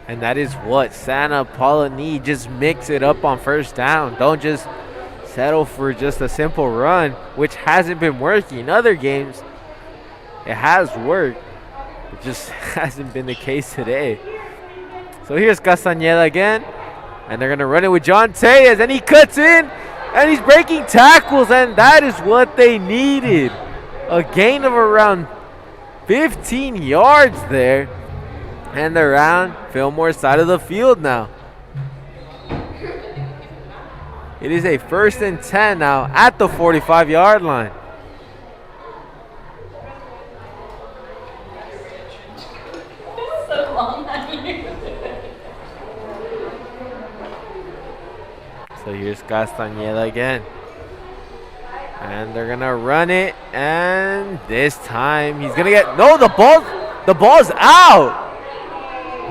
And that is what Santa Paula need. Just mix it up on first down. Don't just settle for just a simple run, which hasn't been working. In other games, it has worked. It just hasn't been the case today. So here's Castañeda again. And they're going to run it with John Tellez, and he cuts in. And he's breaking tackles, and that is what they needed. A gain of around 15 yards there. And they're on Fillmore's side of the field now. It is a 1st and 10 now at the 45-yard line. So here's Castañeda again. And they're going to run it. And this time he's going to get... No, the ball's out.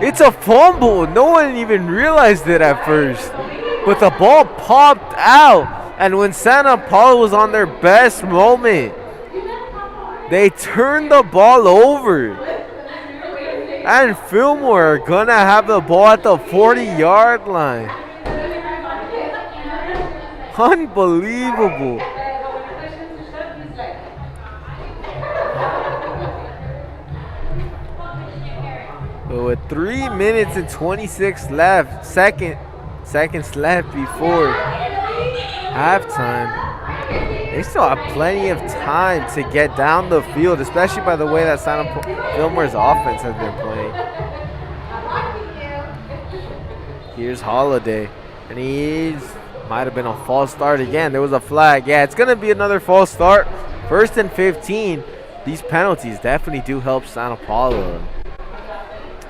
It's a fumble. No one even realized it at first. But the ball popped out. And when Santa Paula was on their best moment, they turned the ball over. And Fillmore are going to have the ball at the 40-yard line. Unbelievable. But with 3 minutes and 26 seconds left before halftime, they still have plenty of time to get down the field, especially by the way that Fillmore's offense has been playing. Here's Holiday, and might have been a false start again. There was a flag. Yeah, it's going to be another false start. 1st and 15. These penalties definitely do help Santa Paula.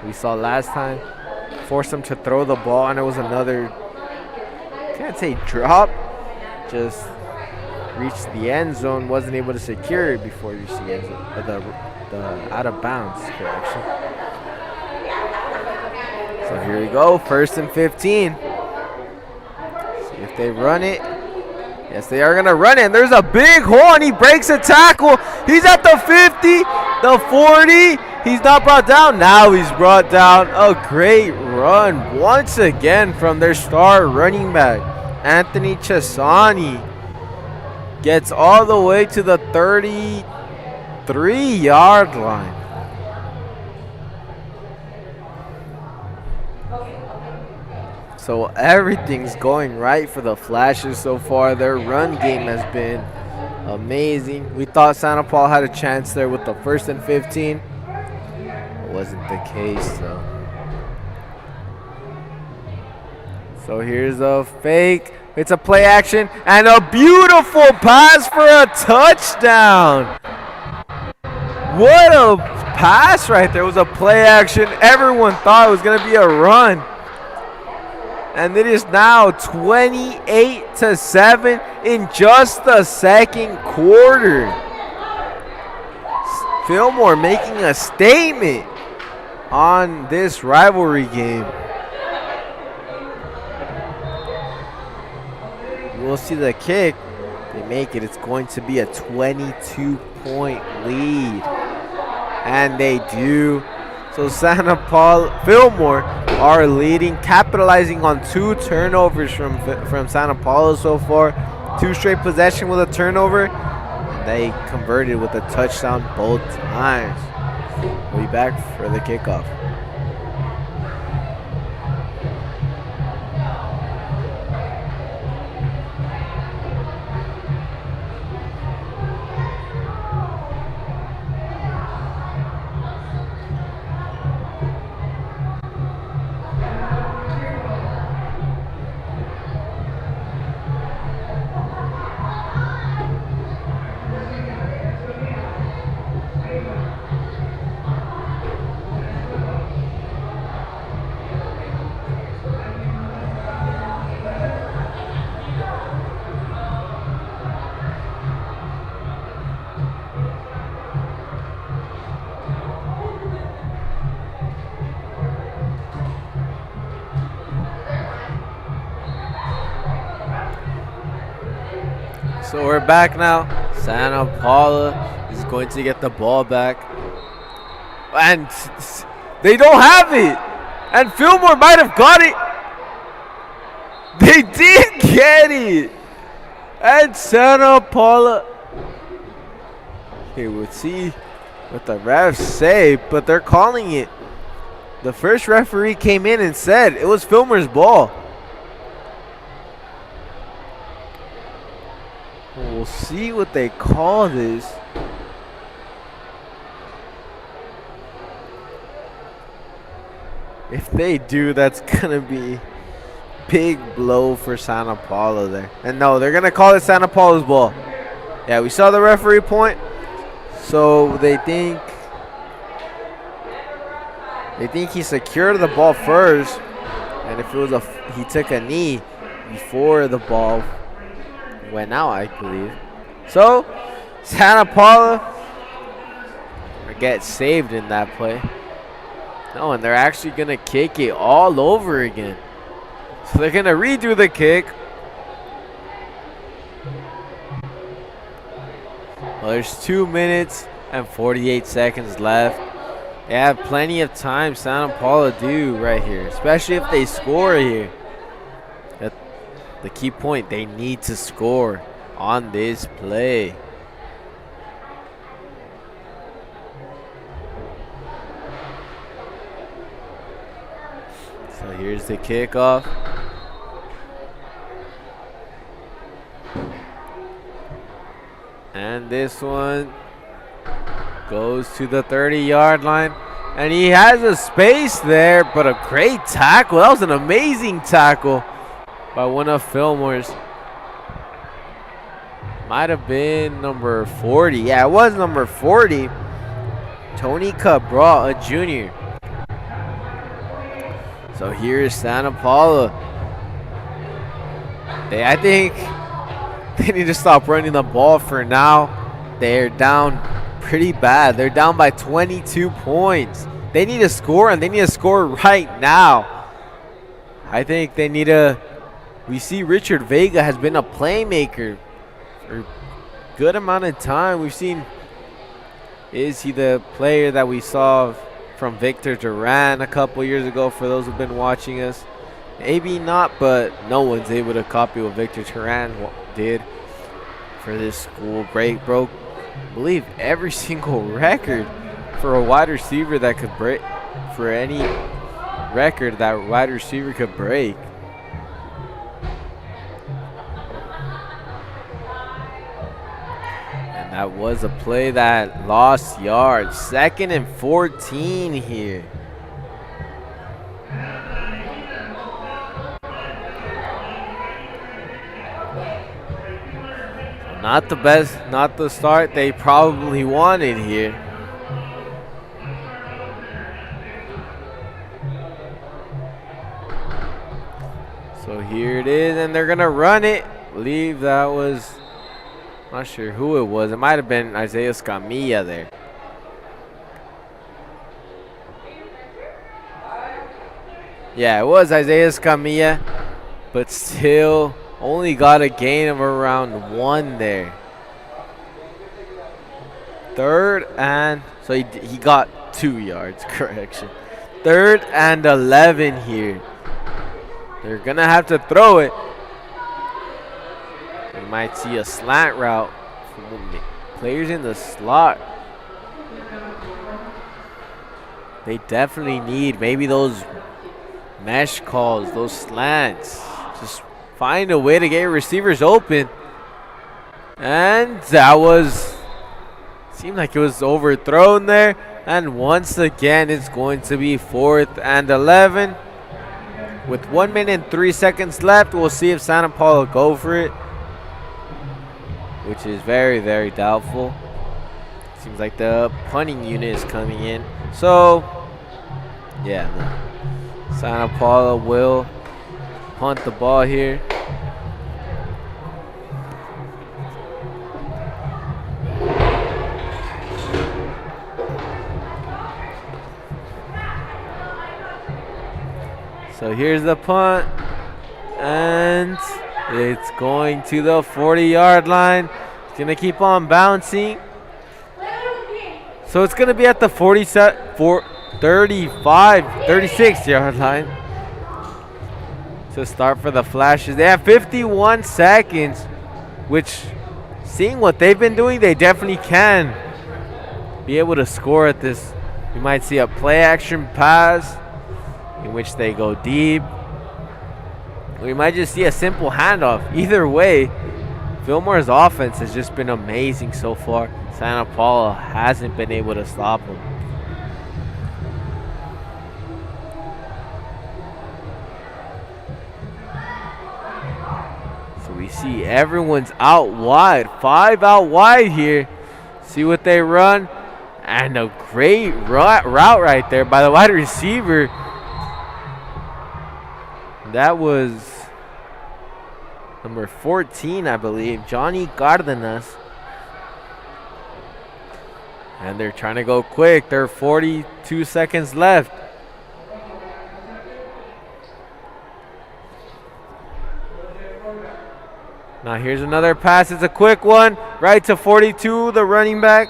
We saw last time, forced them to throw the ball, and it was another, can't say drop, just reached the end zone, wasn't able to secure it before reaching the end zone, the out of bounds correction. So here we go, 1st and 15. See if they run it. Yes, they are going to run it. And there's a big hole, and he breaks a tackle. He's at the 50, the 40. He's not brought down. Now he's brought down. A great run once again from their star running back. Anthony Chesani gets all the way to the 33-yard line. So everything's going right for the Flashes so far. Their run game has been Amazing. We thought Santa Paula had a chance there with the 1st and 15. It wasn't the case, though. So here's a fake. It's a play action and a beautiful pass for a touchdown. What a pass right there. It was a play action. Everyone thought it was going to be a run. And it is now 28-7 in just the second quarter. Fillmore making a statement on this rivalry game. We'll see the kick. They make it. It's going to be a 22-point lead. And they do. So Fillmore are leading, capitalizing on 2 turnovers from Santa Paula so far. 2 straight possession with a turnover. And they converted with a touchdown both times. We'll be back for the kickoff. So we're back now. Santa Paula is going to get the ball back. And they don't have it. And Fillmore might have got it. They did get it. And Santa Paula. Okay, we'll see what the refs say, but they're calling it. The first referee came in and said it was Fillmore's ball. We'll see what they call this. If they do, that's going to be big blow for Santa Paula there. And no, they're going to call it Santa Paula's ball. Yeah, we saw the referee point. So they think he secured the ball first. And if it was he took a knee before the ball went out, I believe. So Santa Paula get saved in that play. No, and they're actually gonna kick it all over again. So they're gonna redo the kick. Well, there's 2 minutes and 48 seconds left. They have plenty of time, Santa Paula do right here, especially if they score here. The key point, they need to score on this play. So here's the kickoff. And this one goes to the 30-yard line. And he has a space there, but a great tackle. That was an amazing tackle by one of Fillmore's. Might have been number 40. Yeah, it was number 40. Tony Cabral, a junior. So here's Santa Paula. I think they need to stop running the ball for now. They're down pretty bad. They're down by 22 points. They need to score, and they need to score right now. I think they need to. We see Richard Vega has been a playmaker for a good amount of time. We've seen, is he the player that we saw from Victor Duran a couple years ago, for those who've been watching us? Maybe not, but no one's able to copy what Victor Duran did for this school. Broke, I believe, every single record for a wide receiver that could break, for any record that wide receiver could break. That was a play that lost yards. 2nd and 14 here. Not the best, not the start they probably wanted here. So here it is, and they're gonna run it. I believe that was, not sure who it was. It might have been Isaiah Scamilla there. Yeah, it was Isaiah Scamilla, but still only got a gain of around 1 there. 3rd and, so he got 2 yards, correction. 3rd and 11 here. They're gonna have to throw it. We might see a slant route from players in the slot. They definitely need maybe those mesh calls, those slants. Just find a way to get your receivers open. And that was, seemed like it was overthrown there. And once again, it's going to be 4th and 11. With 1 minute and 3 seconds left, we'll see if Santa Paula go for it, which is very, very doubtful. Seems like the punting unit is coming in. So, yeah, Santa Paula will punt the ball here. So here's the punt, and it's going to the 40-yard line. It's going to keep on bouncing. So it's going to be at the 36-yard line to start for the Flashes. They have 51 seconds, which, seeing what they've been doing, they definitely can be able to score at this. You might see a play-action pass in which they go deep. We might just see a simple handoff. Either way, Fillmore's offense has just been amazing so far. Santa Paula hasn't been able to stop them. So we see everyone's out wide. 5 out wide here. See what they run. And a great route right there by the wide receiver. That was number 14, I believe, Johnny Cardenas. And they're trying to go quick. There are 42 seconds left. Now here's another pass. It's a quick one. Right to 42, the running back,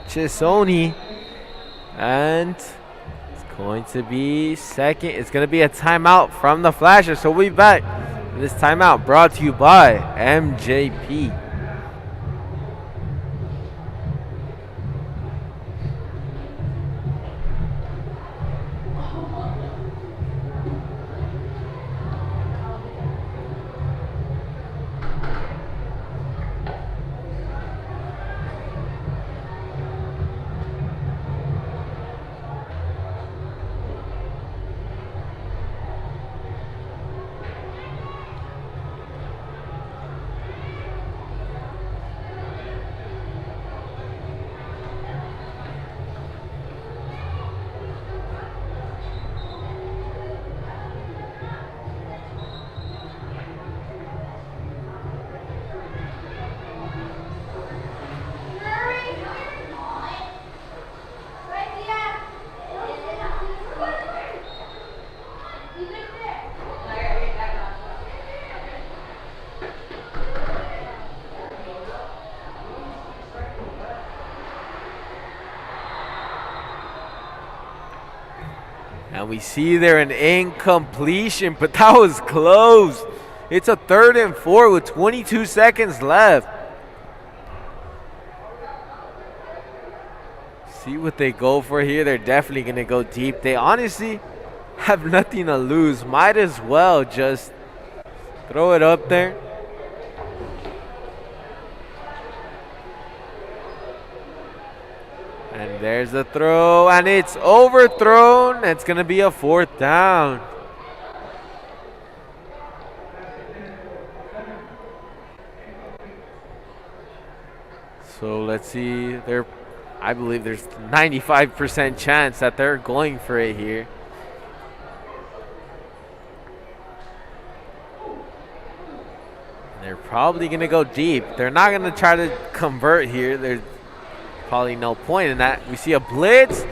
Chisoni. And going to be second. It's going to be a timeout from the Flashes. So we'll be back. This timeout brought to you by MJP. And we see there an incompletion, but that was close. It's a 3rd and 4 with 22 seconds left. See what they go for here. They're definitely going to go deep. They honestly have nothing to lose. Might as well just throw it up there. And there's the throw, and it's overthrown. It's going to be a 4th down. So let's see. I believe there's 95% chance that they're going for it here. They're probably going to go deep. They're not going to try to convert here. There's probably no point in that. We see a blitz,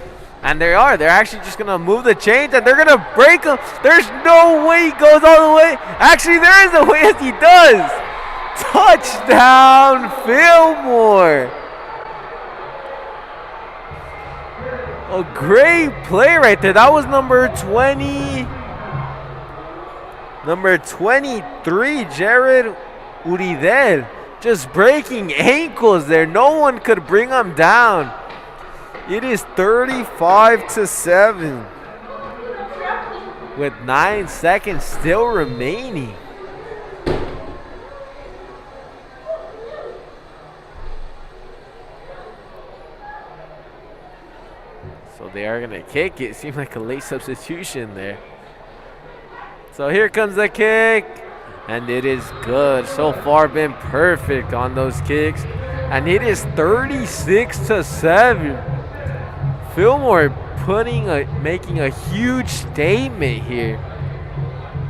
and they are. They're actually just going to move the chains, and they're going to break them. There's no way he goes all the way. Actually, there is a way as he does. Touchdown, Fillmore. A great play right there. That was number 23, Jared Uridel, just breaking ankles there. No one could bring him down. It is 35-7 with 9 seconds still remaining. So they are going to kick it. Seemed like a late substitution there. So here comes the kick. And it is good. So far been perfect on those kicks. And it is 36-7. Fillmore making a huge statement here.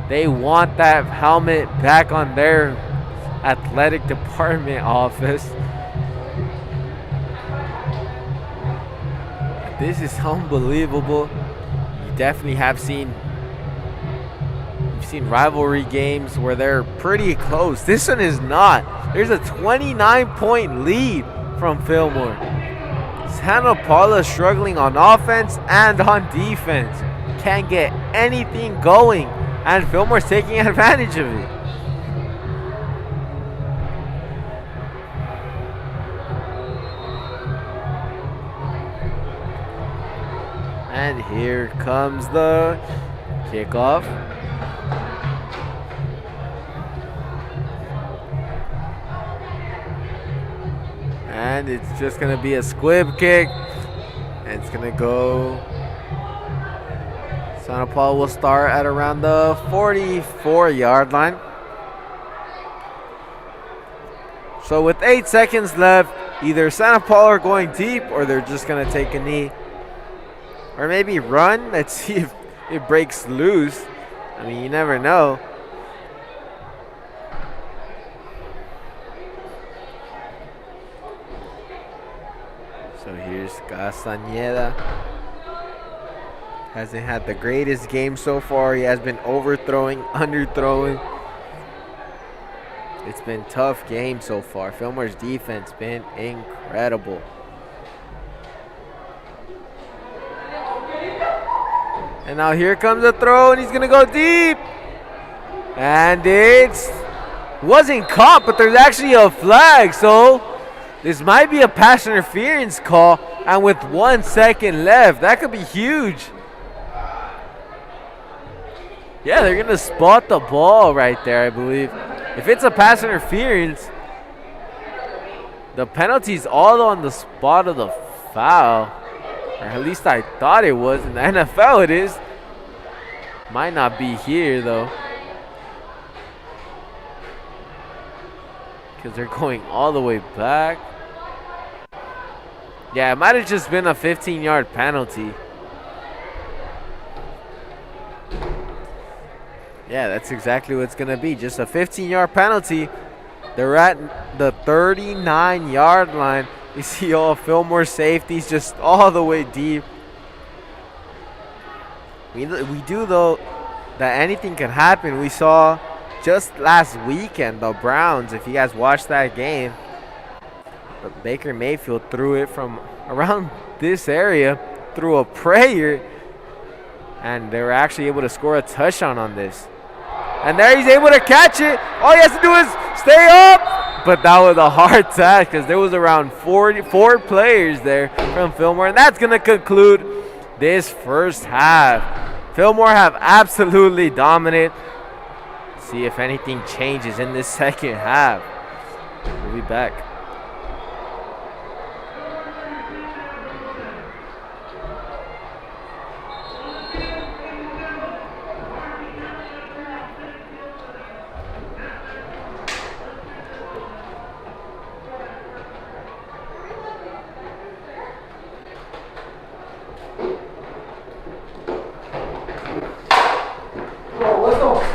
They want that helmet back on their athletic department office. This is unbelievable. You definitely have seen rivalry games where they're pretty close. This one is not. There's a 29-point lead from Fillmore. Santa Paula struggling on offense and on defense. Can't get anything going, and Fillmore's taking advantage of it. And here comes the kickoff. And it's just going to be a squib kick. And it's going to go. Santa Paula will start at around the 44-yard line. So with 8 seconds left, either Santa Paula are going deep or they're just going to take a knee. Or maybe run. Let's see if it breaks loose. I mean, you never know. So here's Castañeda. Hasn't had the greatest game so far. He has been overthrowing, underthrowing. It's been tough game so far. Fillmore's defense been incredible. And now here comes the throw, and he's going to go deep. And it wasn't caught, but there's actually a flag. So this might be a pass interference call. And with 1 second left, that could be huge. Yeah, they're going to spot the ball right there, I believe. If it's a pass interference, the penalty's all on the spot of the foul. Or at least I thought it was. In the NFL it is. Might not be here though. Because they're going all the way back. Yeah, it might have just been a 15-yard penalty. Yeah, that's exactly what it's going to be. Just a 15-yard penalty. They're at the 39-yard line. You see all Fillmore safeties just all the way deep. We do, though, that anything can happen. We saw just last weekend the Browns, if you guys watched that game, but Baker Mayfield threw it from around this area, threw a prayer, and they were actually able to score a touchdown on this. And there he's able to catch it. All he has to do is stay up. But that was a hard task because there was around 44 players there from Fillmore. And that's going to conclude this first half. Fillmore have absolutely dominated. See if anything changes in this second half. We'll be back.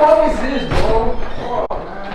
always is, bro. Come on, man.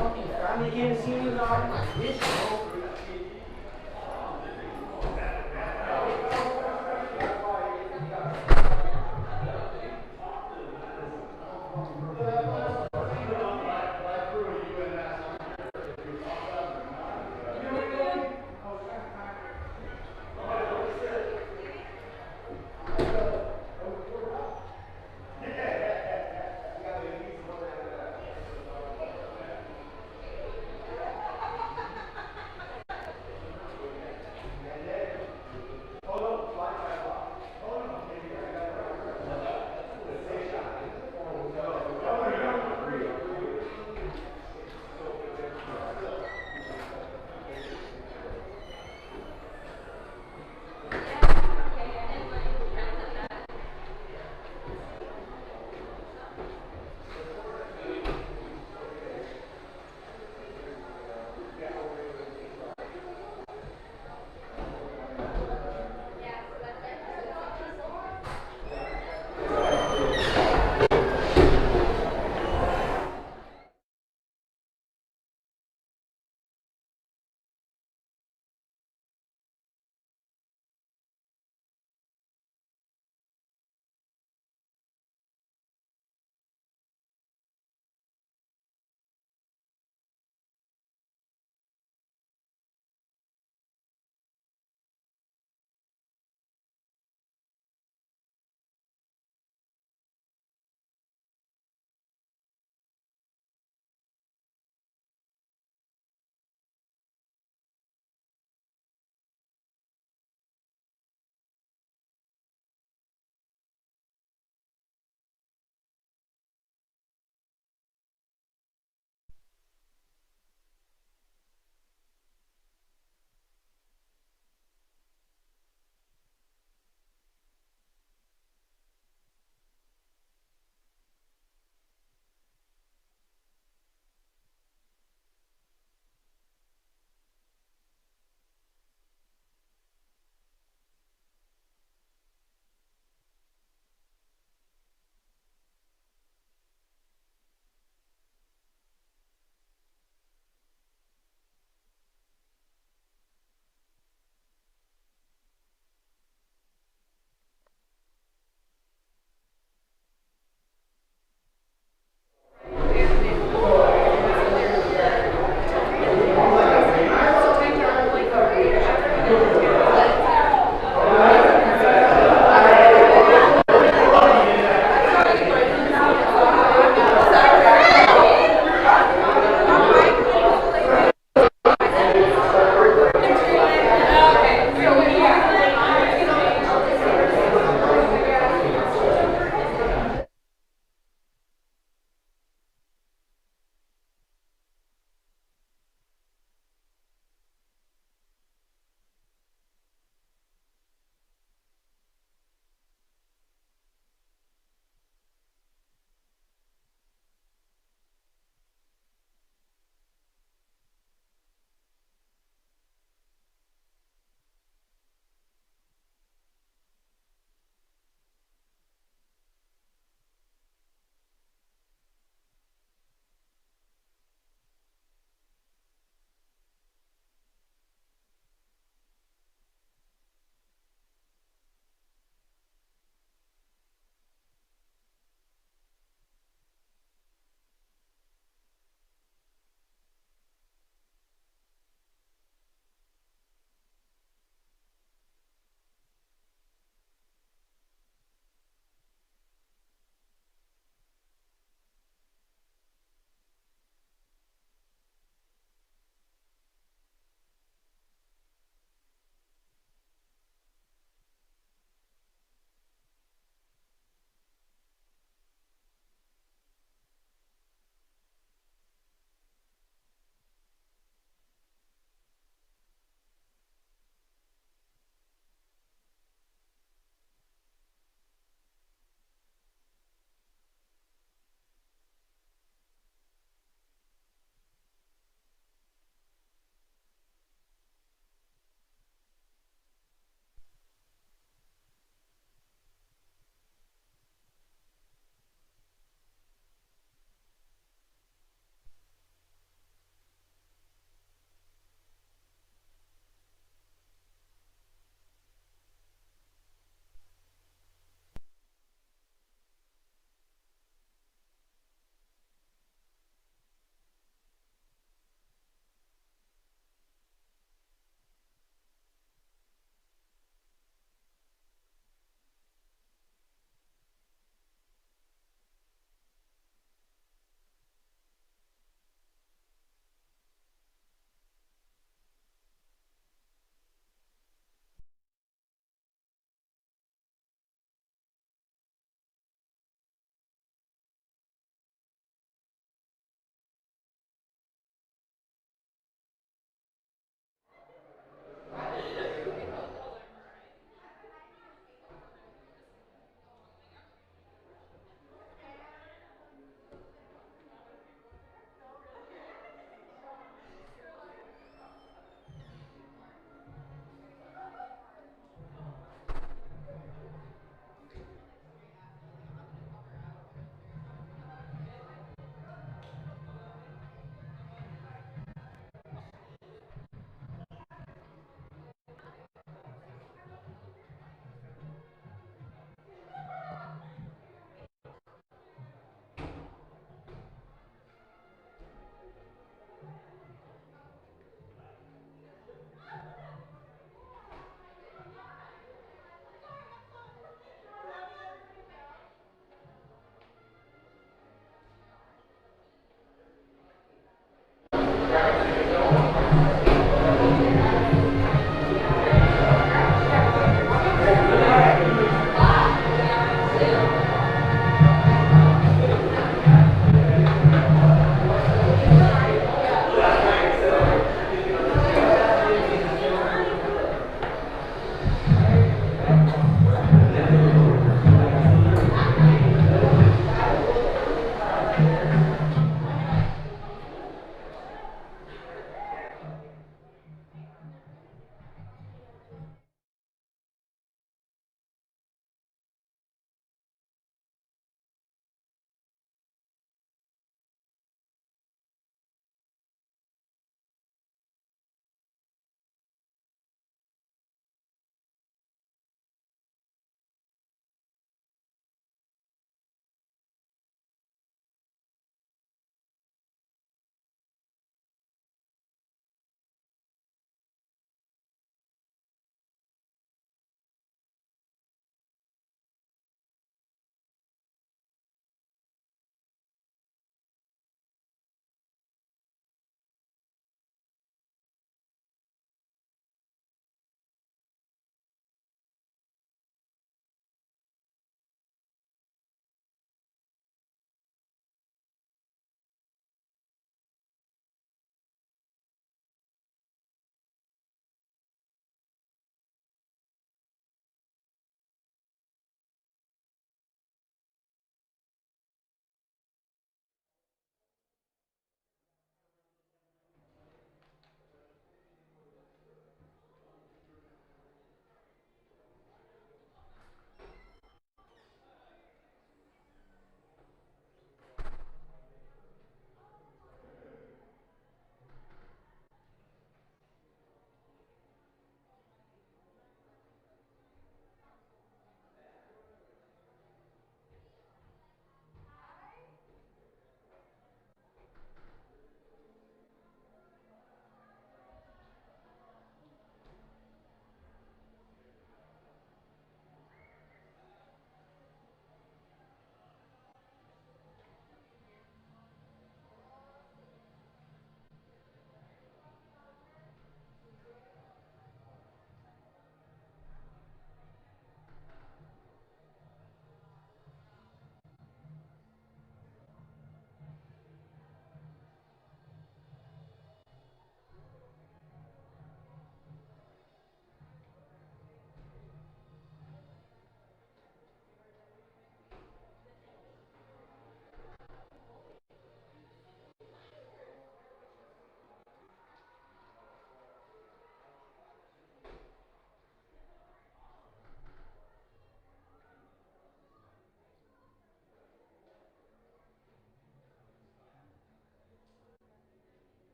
Fucking family came to see me, dog. My bitch, bro.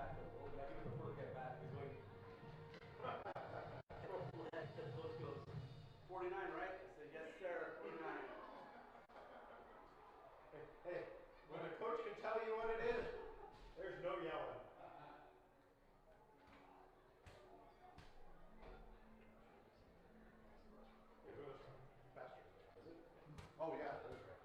back up. Oh, yeah, give it the first get back. He's going. The coach goes, 49, right? I said, yes, sir, 49. Hey, when a coach can tell you what it is, there's no yelling. It was faster. Is it? Oh yeah, it is right.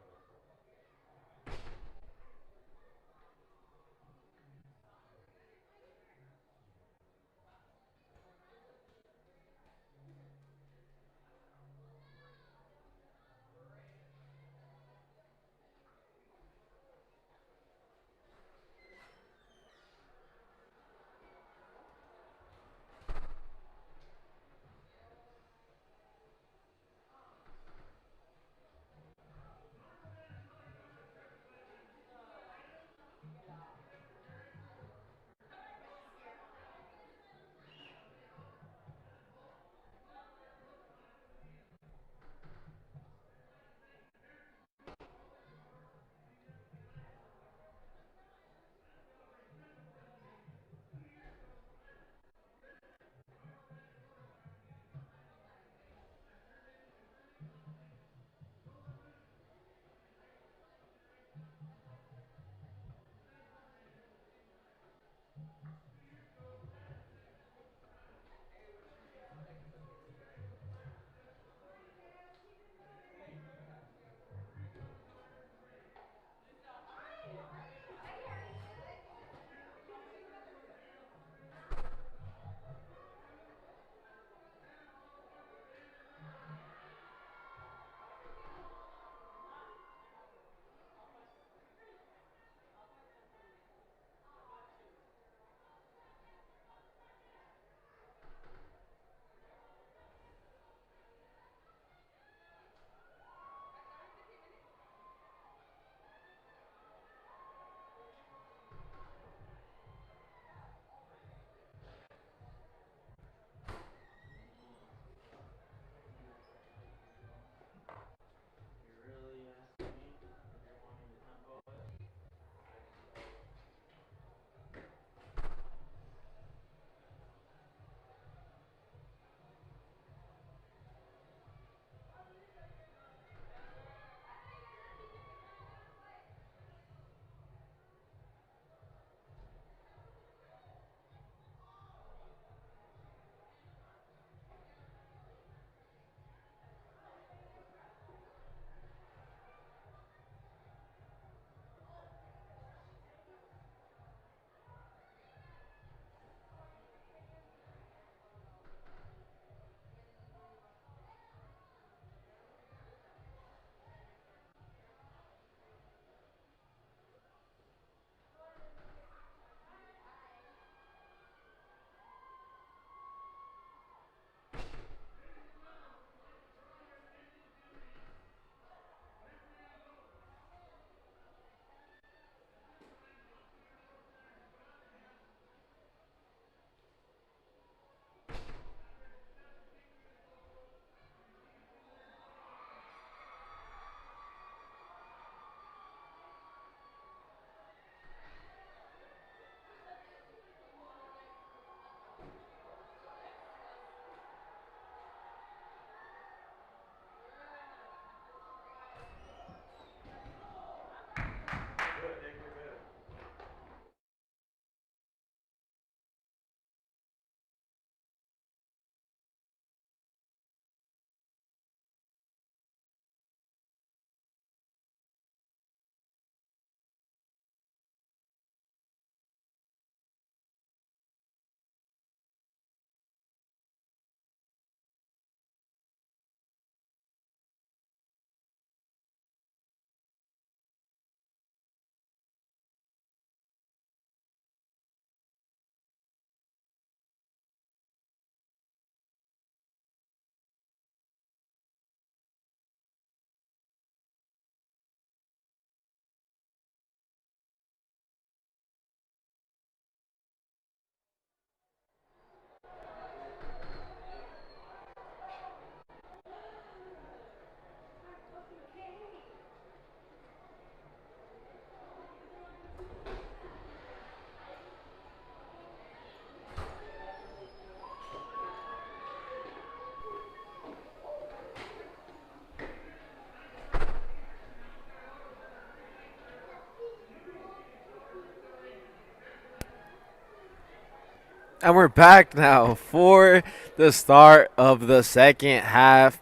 And we're back now for the start of the second half.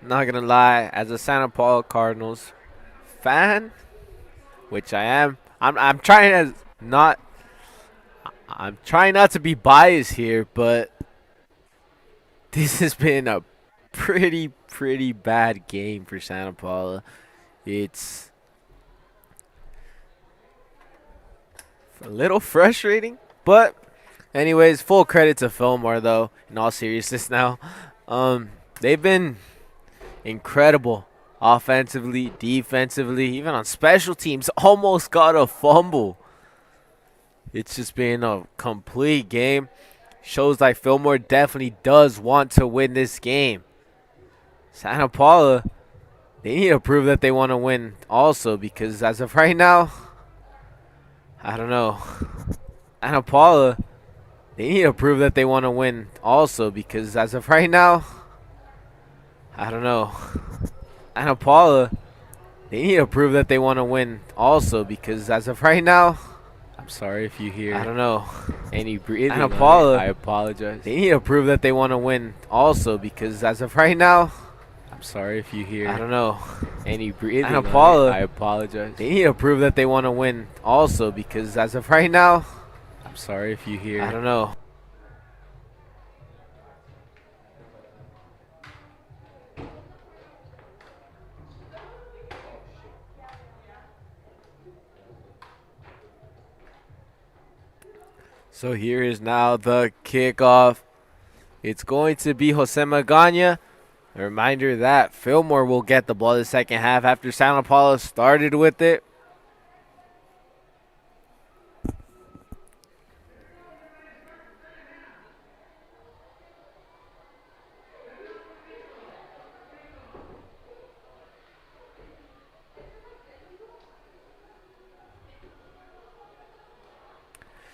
Not gonna lie, as a Santa Paula Cardinals fan, which I am, I'm trying not to be biased here, but this has been a pretty bad game for Santa Paula. It's a little frustrating, but anyways, full credit to Fillmore though. In all seriousness, now, they've been incredible offensively, defensively, even on special teams. Almost got a fumble. It's just been a complete game. Shows like Fillmore definitely does want to win this game. Santa Paula, they need to prove that they want to win also, because as of right now, I don't know. Santa Paula, they need to prove that they want to win also, because as of right now, I don't know. Santa Paula, they need to prove that they want to win also, because as of right now, I'm sorry if you hear, I don't know, any breathing. Santa Paula, I apologize. They need to prove that they want to win also, because as of right now, I'm sorry if you hear, I don't know, any breathing. Santa Paula, I apologize. They need to prove that they want to win also, because as of right now, I'm sorry if you hear, I don't know. So here is now the kickoff. It's going to be Jose Magana. A reminder that Fillmore will get the ball the second half after Santa Paula started with it.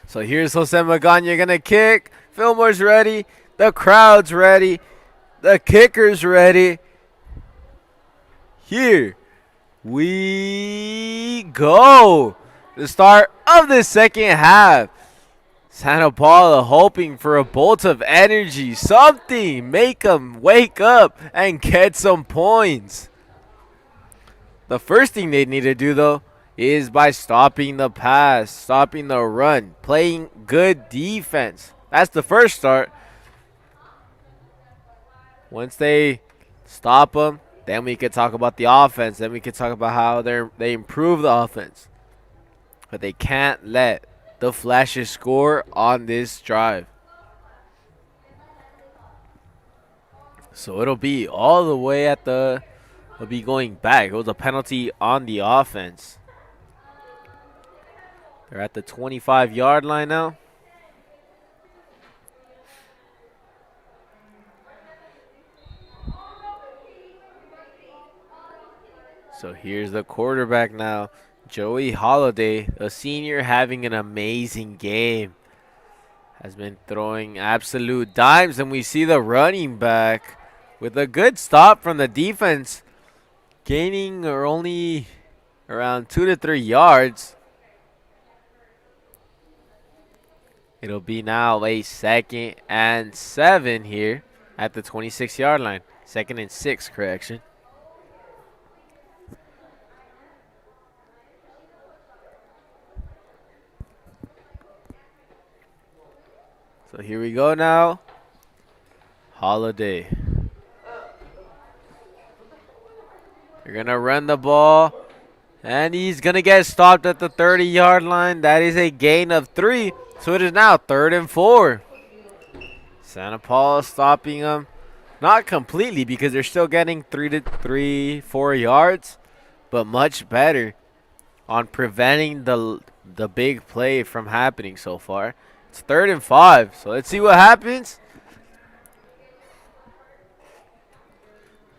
So here's Jose Magana gonna kick. Fillmore's ready. The crowd's ready. The kicker's ready. Here we go. The start of the second half. Santa Paula hoping for a bolt of energy. Something. Make them wake up and get some points. The first thing they need to do, though, is by stopping the pass, stopping the run, playing good defense. That's the first start. Once they stop them, then we could talk about the offense. Then we could talk about how they improve the offense. But they can't let the Flashes score on this drive. So it'll be all the way at the... It'll be going back. It was a penalty on the offense. They're at the 25-yard line now. So here's the quarterback now. Joey Holiday, a senior, having an amazing game. Has been throwing absolute dimes. And we see the running back with a good stop from the defense, gaining only around 2 to 3 yards. It'll be now a 2nd and 7 here at the 26-yard line. 2nd and 6, correction. So here we go now. Holiday. They're going to run the ball. And he's going to get stopped at the 30-yard line. That is a gain of 3. So it is now 3rd and 4. Santa Paula stopping them. Not completely, because they're still getting 4 yards. But much better on preventing the big play from happening so far. It's 3rd and 5. So let's see what happens.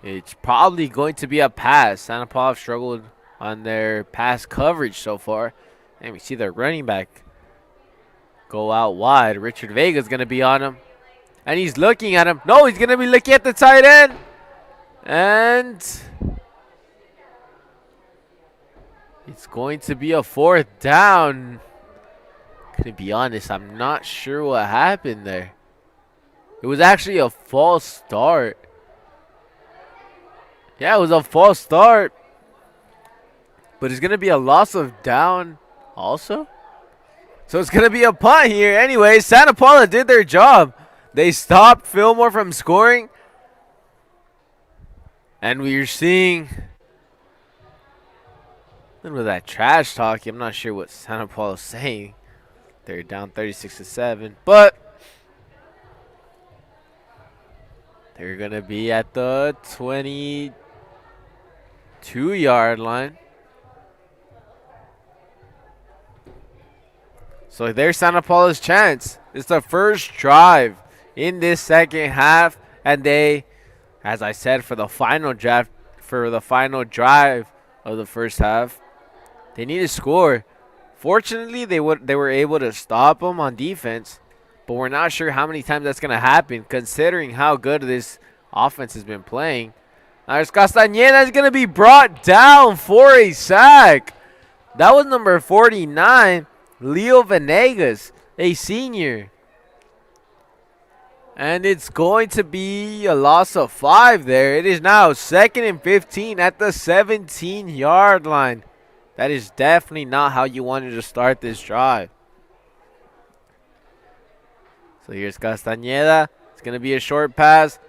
It's probably going to be a pass. Santa Paula have struggled on their pass coverage so far. And we see their running back go out wide. Richard Vega's going to be on him. And he's looking at him. No, he's going to be looking at the tight end. And it's going to be a 4th down. To be honest, I'm not sure what happened there. It was actually a false start. Yeah, it was a false start. But it's going to be a loss of down also. So it's going to be a punt here. Anyway, Santa Paula did their job. They stopped Fillmore from scoring. And we're seeing a little bit of that trash talk. I'm not sure what Santa Paula's saying. They're down 36-7. But they're going to be at the 22-yard line. So there's Santa Paula's chance. It's the first drive in this second half. And they, as I said, for the final drive of the first half, they need to score. Fortunately, they were able to stop them on defense. But we're not sure how many times that's going to happen considering how good this offense has been playing. There's Castañeda is going to be brought down for a sack. That was number 49. Leo Venegas, a senior. And it's going to be a loss of 5 there. It is now 2nd and 15 at the 17-yard line. That is definitely not how you wanted to start this drive. So here's Castañeda. It's going to be a short pass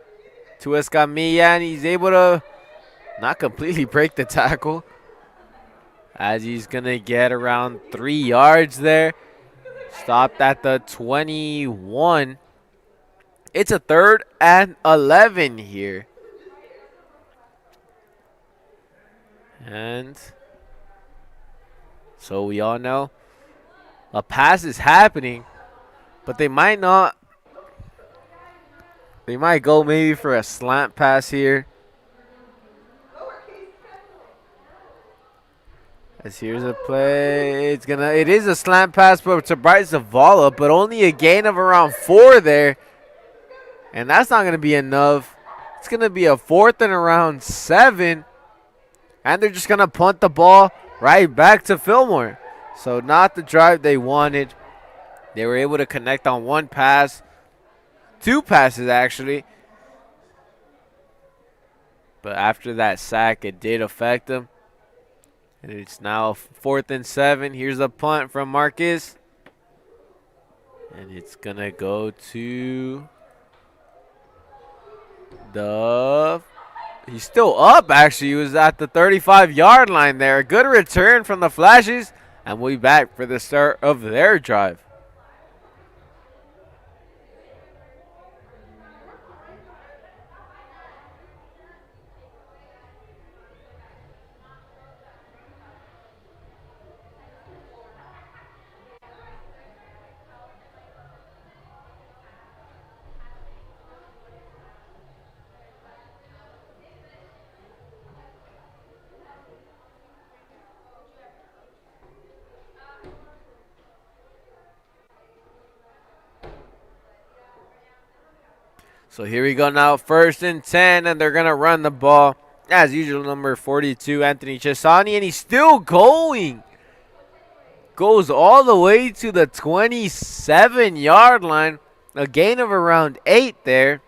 to Escamilla, and he's able to not completely break the tackle, as he's going to get around 3 yards there. Stopped at the 21. It's a 3rd and 11 here. And so we all know a pass is happening, but they might not. They might go maybe for a slant pass here. As here's a play. It is a slant pass, but to Bryce Zavala, but only a gain of around 4 there. And that's not going to be enough. It's going to be a 4th and around 7. And they're just going to punt the ball right back to Fillmore. So not the drive they wanted. They were able to connect on 1 pass. 2 passes, actually. But after that sack, it did affect them. And it's now 4th and 7. Here's a punt from Marcus. And it's going to go to he's still up, actually. He was at the 35-yard line there. A good return from the Flashes. And we'll be back for the start of their drive. So here we go now, 1st and 10, and they're going to run the ball. As usual, number 42, Anthony Cesani, and he's still going. Goes all the way to the 27-yard line. A gain of around 8 there.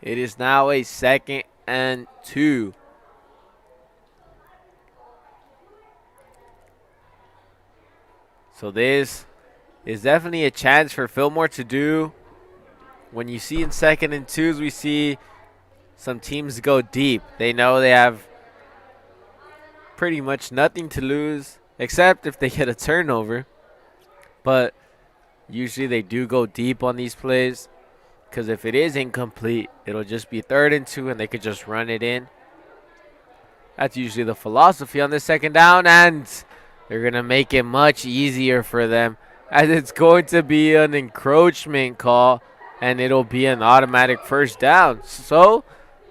It is now a 2nd and 2. So this is definitely a chance for Fillmore to do. When you see in 2nd and 2s, we see some teams go deep. They know they have pretty much nothing to lose, except if they get a turnover. But usually they do go deep on these plays, because if it is incomplete, it'll just be 3rd and 2, and they could just run it in. That's usually the philosophy on this 2nd down, and they're going to make it much easier for them, as it's going to be an encroachment call. And it'll be an automatic 1st down. So,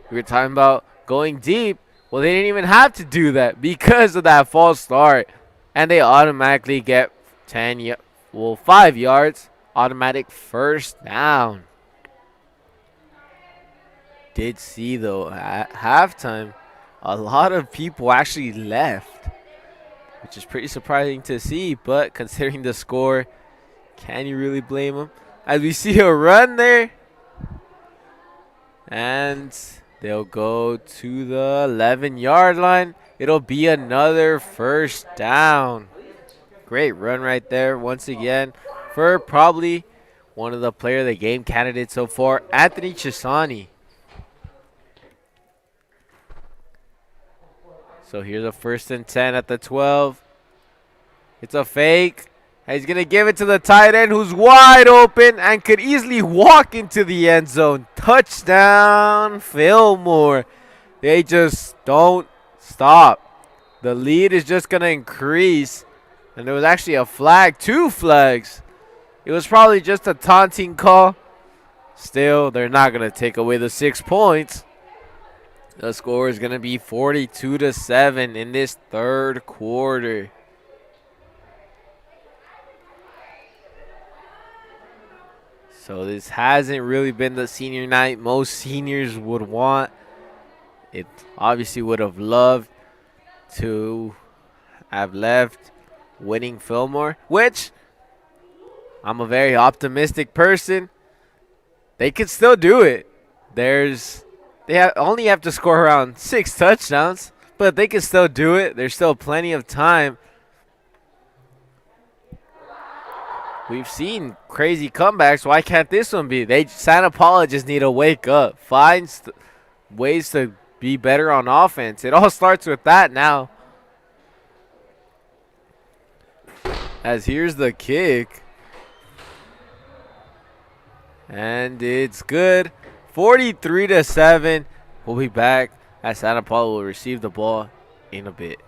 we were talking about going deep. Well, they didn't even have to do that because of that false start. And they automatically get 5 yards. Automatic 1st down. Did see, though, at halftime, a lot of people actually left, which is pretty surprising to see. But considering the score, Can you really blame him? As we see a run there. And they'll go to the 11-yard line. It'll be another first down. Great run right there once again for probably one of the player of the game candidates so far, Anthony Chisani. So here's a 1st and 10 at the 12. It's a fake. And he's going to give it to the tight end who's wide open and could easily walk into the end zone. Touchdown, Fillmore. They just don't stop. The lead is just going to increase. And there was actually a flag, 2 flags. It was probably just a taunting call. Still, they're not going to take away the 6 points. The score is going to be 42-7 in this 3rd quarter. So this hasn't really been the senior night most seniors would want. It obviously would have loved to have left winning Fillmore, which I'm a very optimistic person. They could still do it. Only have to score around 6 touchdowns, but they can still do it. There's still plenty of time. We've seen crazy comebacks. Why can't this one be? Santa Paula just need to wake up, find ways to be better on offense. It all starts with that now. As here's the kick. And it's good. 43-7. We'll be back as Santa Paula will receive the ball in a bit.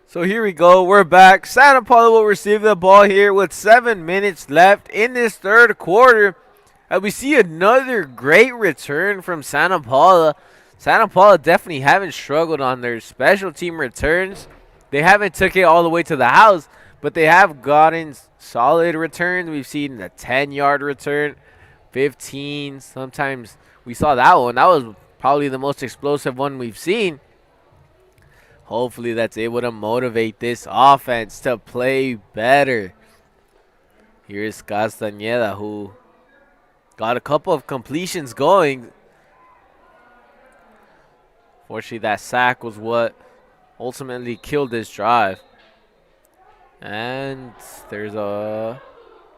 So here we go. We're back. Santa Paula will receive the ball here with 7 minutes left in this 3rd quarter. And we see another great return from Santa Paula. Santa Paula definitely haven't struggled on their special team returns. They haven't took it all the way to the house, but they have gotten solid returns. We've seen a 10-yard return, 15. Sometimes we saw that one. That was probably the most explosive one we've seen. Hopefully that's able to motivate this offense to play better. Here's Castañeda, who got a couple of completions going. Fortunately, that sack was what ultimately killed this drive. And there's a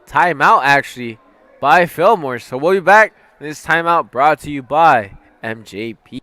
timeout, actually, by Fillmore. So we'll be back. This timeout brought to you by MJP.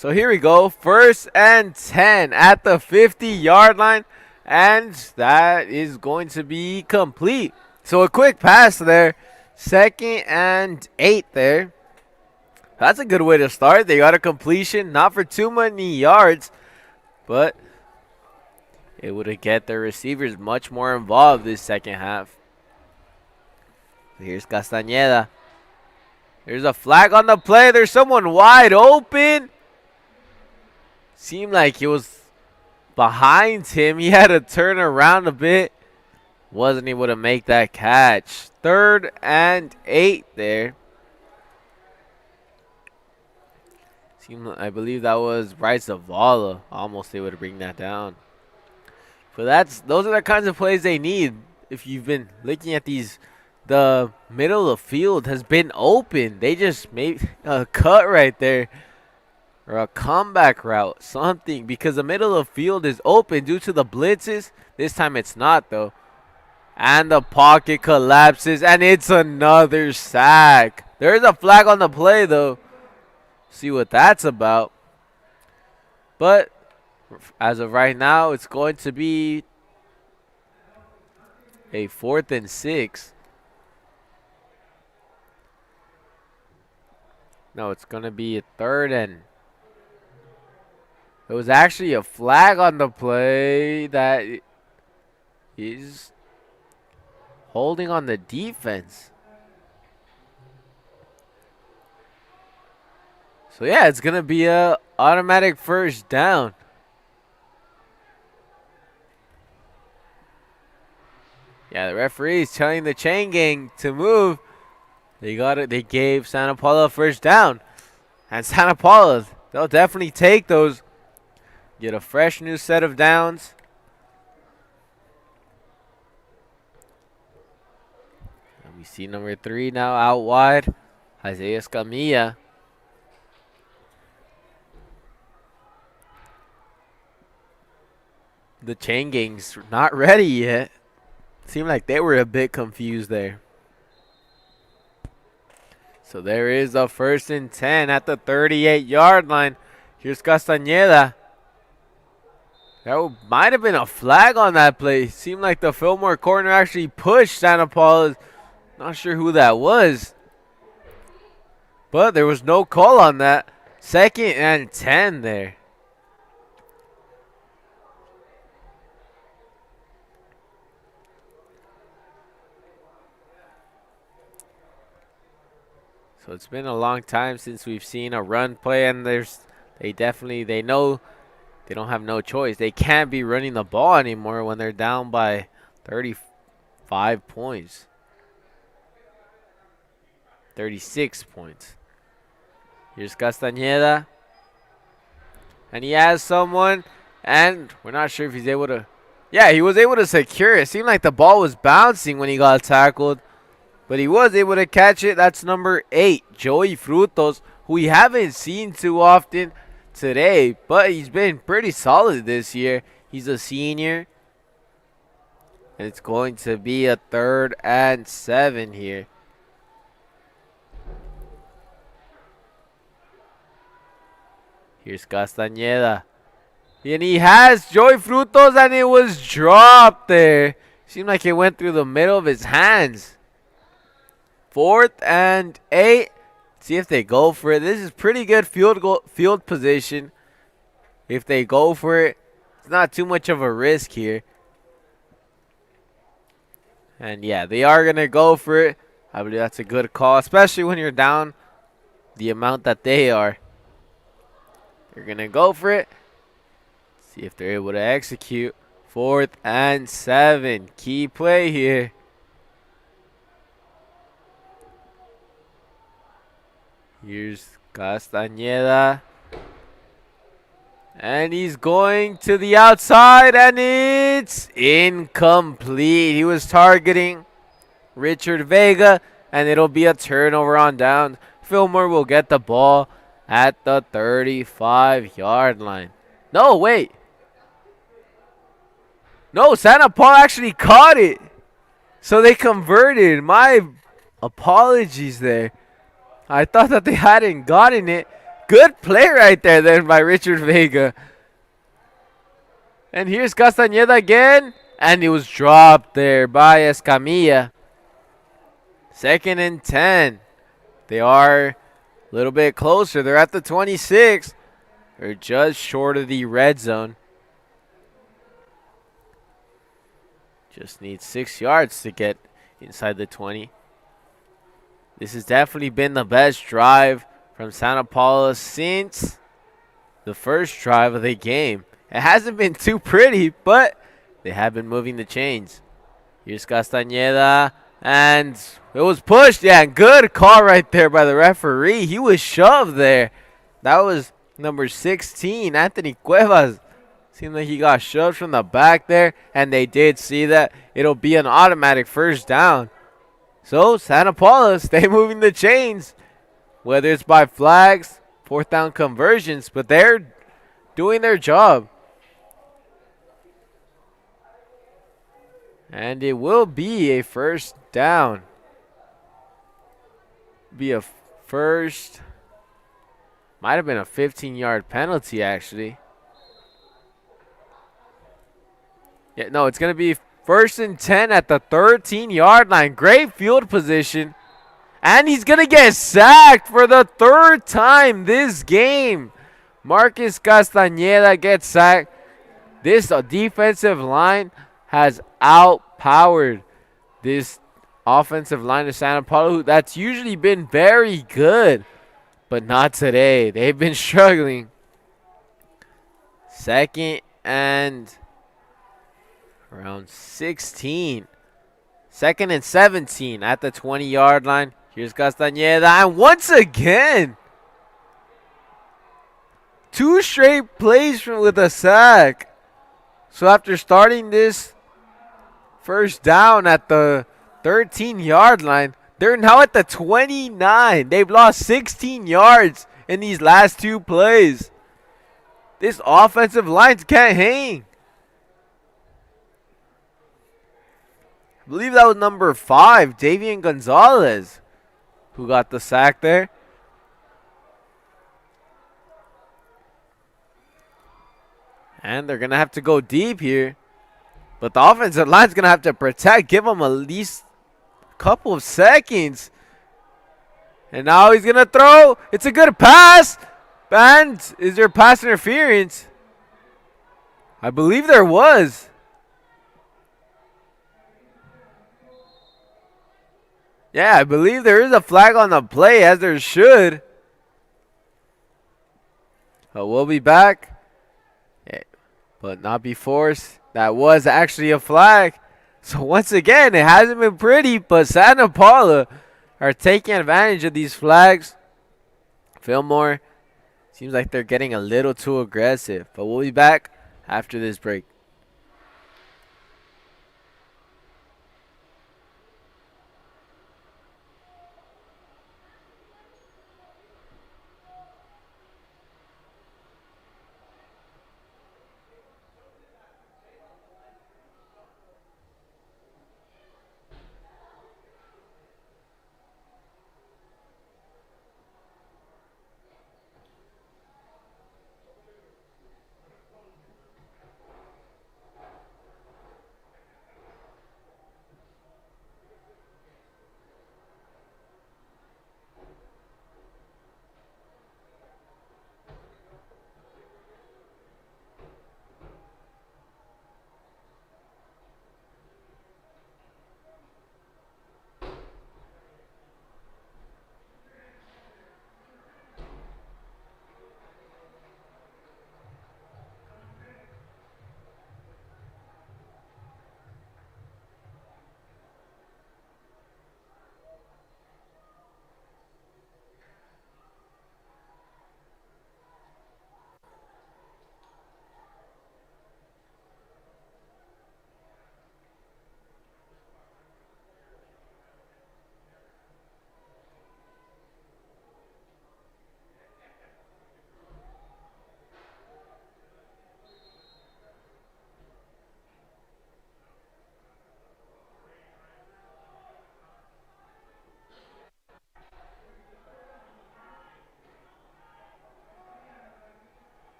So here we go. 1st and 10 at the 50-yard line. And that is going to be complete. So a quick pass there. 2nd and 8 there. That's a good way to start. They got a completion. Not for too many yards. But it would have get their receivers much more involved this second half. Here's Castañeda. There's a flag on the play. There's someone wide open. Seemed like it was behind him. He had to turn around a bit. Wasn't able to make that catch. 3rd and 8 there. I believe that was Bryce Zavala. Almost able to bring that down. But those are the kinds of plays they need. If you've been looking at these, the middle of the field has been open. They just made a cut right there. Or a comeback route. Something. Because the middle of the field is open due to the blitzes. This time it's not though. And the pocket collapses. And it's another sack. There's a flag on the play though. See what that's about. But as of right now, it's going to be a 4th and 6. No, it's going to be a 3rd and... It was actually a flag on the play that is holding on the defense. So yeah, it's going to be a automatic 1st down. Yeah, the referee is telling the chain gang to move. They got it. They gave Santa Paula a 1st down. And Santa Paula, they'll definitely take those. Get a fresh new set of downs. And we see number 3 now out wide. Isaiah Escamilla. The chain gang's not ready yet. Seemed like they were a bit confused there. So there is a 1st and 10 at the 38-yard line. Here's Castañeda. That might have been a flag on that play. Seemed like the Fillmore corner actually pushed Santa Paula. Not sure who that was. But there was no call on that. 2nd and 10 there. So it's been a long time since we've seen a run play, and they know they don't have no choice. They can't be running the ball anymore when they're down by 35 points. 36 points. Here's Castañeda. And he has someone, and we're not sure if he's able to. Yeah, he was able to secure it. It seemed like the ball was bouncing when he got tackled. But he was able to catch it. That's number 8, Joey Frutos, who we haven't seen too often today. But he's been pretty solid this year. He's a senior. And it's going to be a 3rd and 7 here. Here's Castañeda. And he has Joey Frutos, and it was dropped there. Seemed like it went through the middle of his hands. 4th and 8. See if they go for it. This is pretty good field position. If they go for it, it's not too much of a risk here. And yeah, they are going to go for it. I believe that's a good call, especially when you're down the amount that they are. They're going to go for it. See if they're able to execute. 4th and 7. Key play here. Here's Castañeda. And he's going to the outside, and it's incomplete. He was targeting Richard Vega, and it'll be a turnover on down. Fillmore will get the ball at the 35-yard line. No, wait. No, Santa Paula actually caught it. So they converted. My apologies there. I thought that they hadn't gotten it Good play right there then by Richard Vega. And here's Castañeda again. And it was dropped there by Escamilla. 2nd and 10. They are a little bit closer. They're at the 26. They're just short of the red zone. Just need 6 yards to get inside the 20. This has definitely been the best drive from Santa Paula since the first drive of the game. It hasn't been too pretty, but they have been moving the chains. Here's Castañeda, and it was pushed. Yeah, good call right there by the referee. He was shoved there. That was number 16, Anthony Cuevas. Seemed like he got shoved from the back there, and they did see that. It'll be an automatic first down. So Santa Paula stay moving the chains, whether it's by flags, 4th down conversions, but they're doing their job. And it will be a first down. Be a first. Might have been a 15-yard penalty, actually. Yeah, no, it's going to be 1st and 10 at the 13-yard line. Great field position. And he's going to get sacked for the 3rd time this game. Marcus Castañeda gets sacked. This defensive line has outpowered this offensive line of Santa Paula, that's usually been very good, but not today. They've been struggling. 2nd and around 16. 2nd and 17 at the 20-yard line. Here's Castañeda, and once again, 2 straight plays with a sack. So after starting this first down at the 13-yard line, they're now at the 29. They've lost 16 yards in these last 2 plays. This offensive line can't hang. I believe that was number 5, Davian Gonzalez, who got the sack there. And they're going to have to go deep here. But the offensive line's going to have to protect, give them at least a couple of seconds. And now he's going to throw. It's a good pass. And is there pass interference? I believe there was. Yeah, I believe there is a flag on the play, as there should. But we'll be back. But not be forced. That was actually a flag. So once again, it hasn't been pretty, but Santa Paula are taking advantage of these flags. Fillmore, seems like they're getting a little too aggressive. But we'll be back after this break.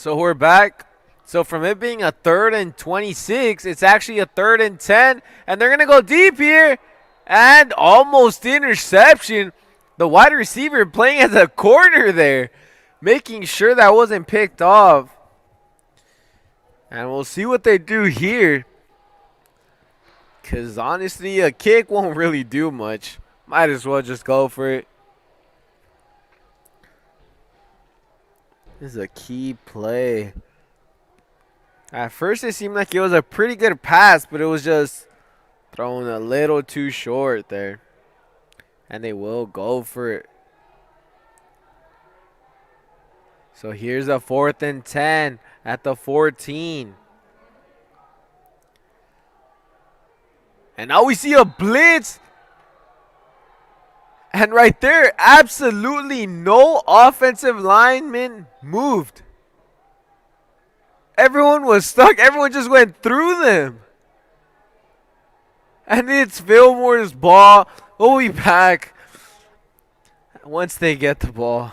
So we're back. So from it being a 3rd and 26, it's actually a 3rd and 10. And they're going to go deep here. And almost interception. The wide receiver playing as a corner there, making sure that wasn't picked off. And we'll see what they do here. Because honestly, a kick won't really do much. Might as well just go for it. This is a key play. At first, it seemed like it was a pretty good pass, but it was just thrown a little too short there. And they will go for it. So here's a 4th and 10 at the 14. And now we see a blitz. And right there, absolutely no offensive lineman moved. Everyone was stuck. Everyone just went through them. And it's Fillmore's ball. We'll be back once they get the ball.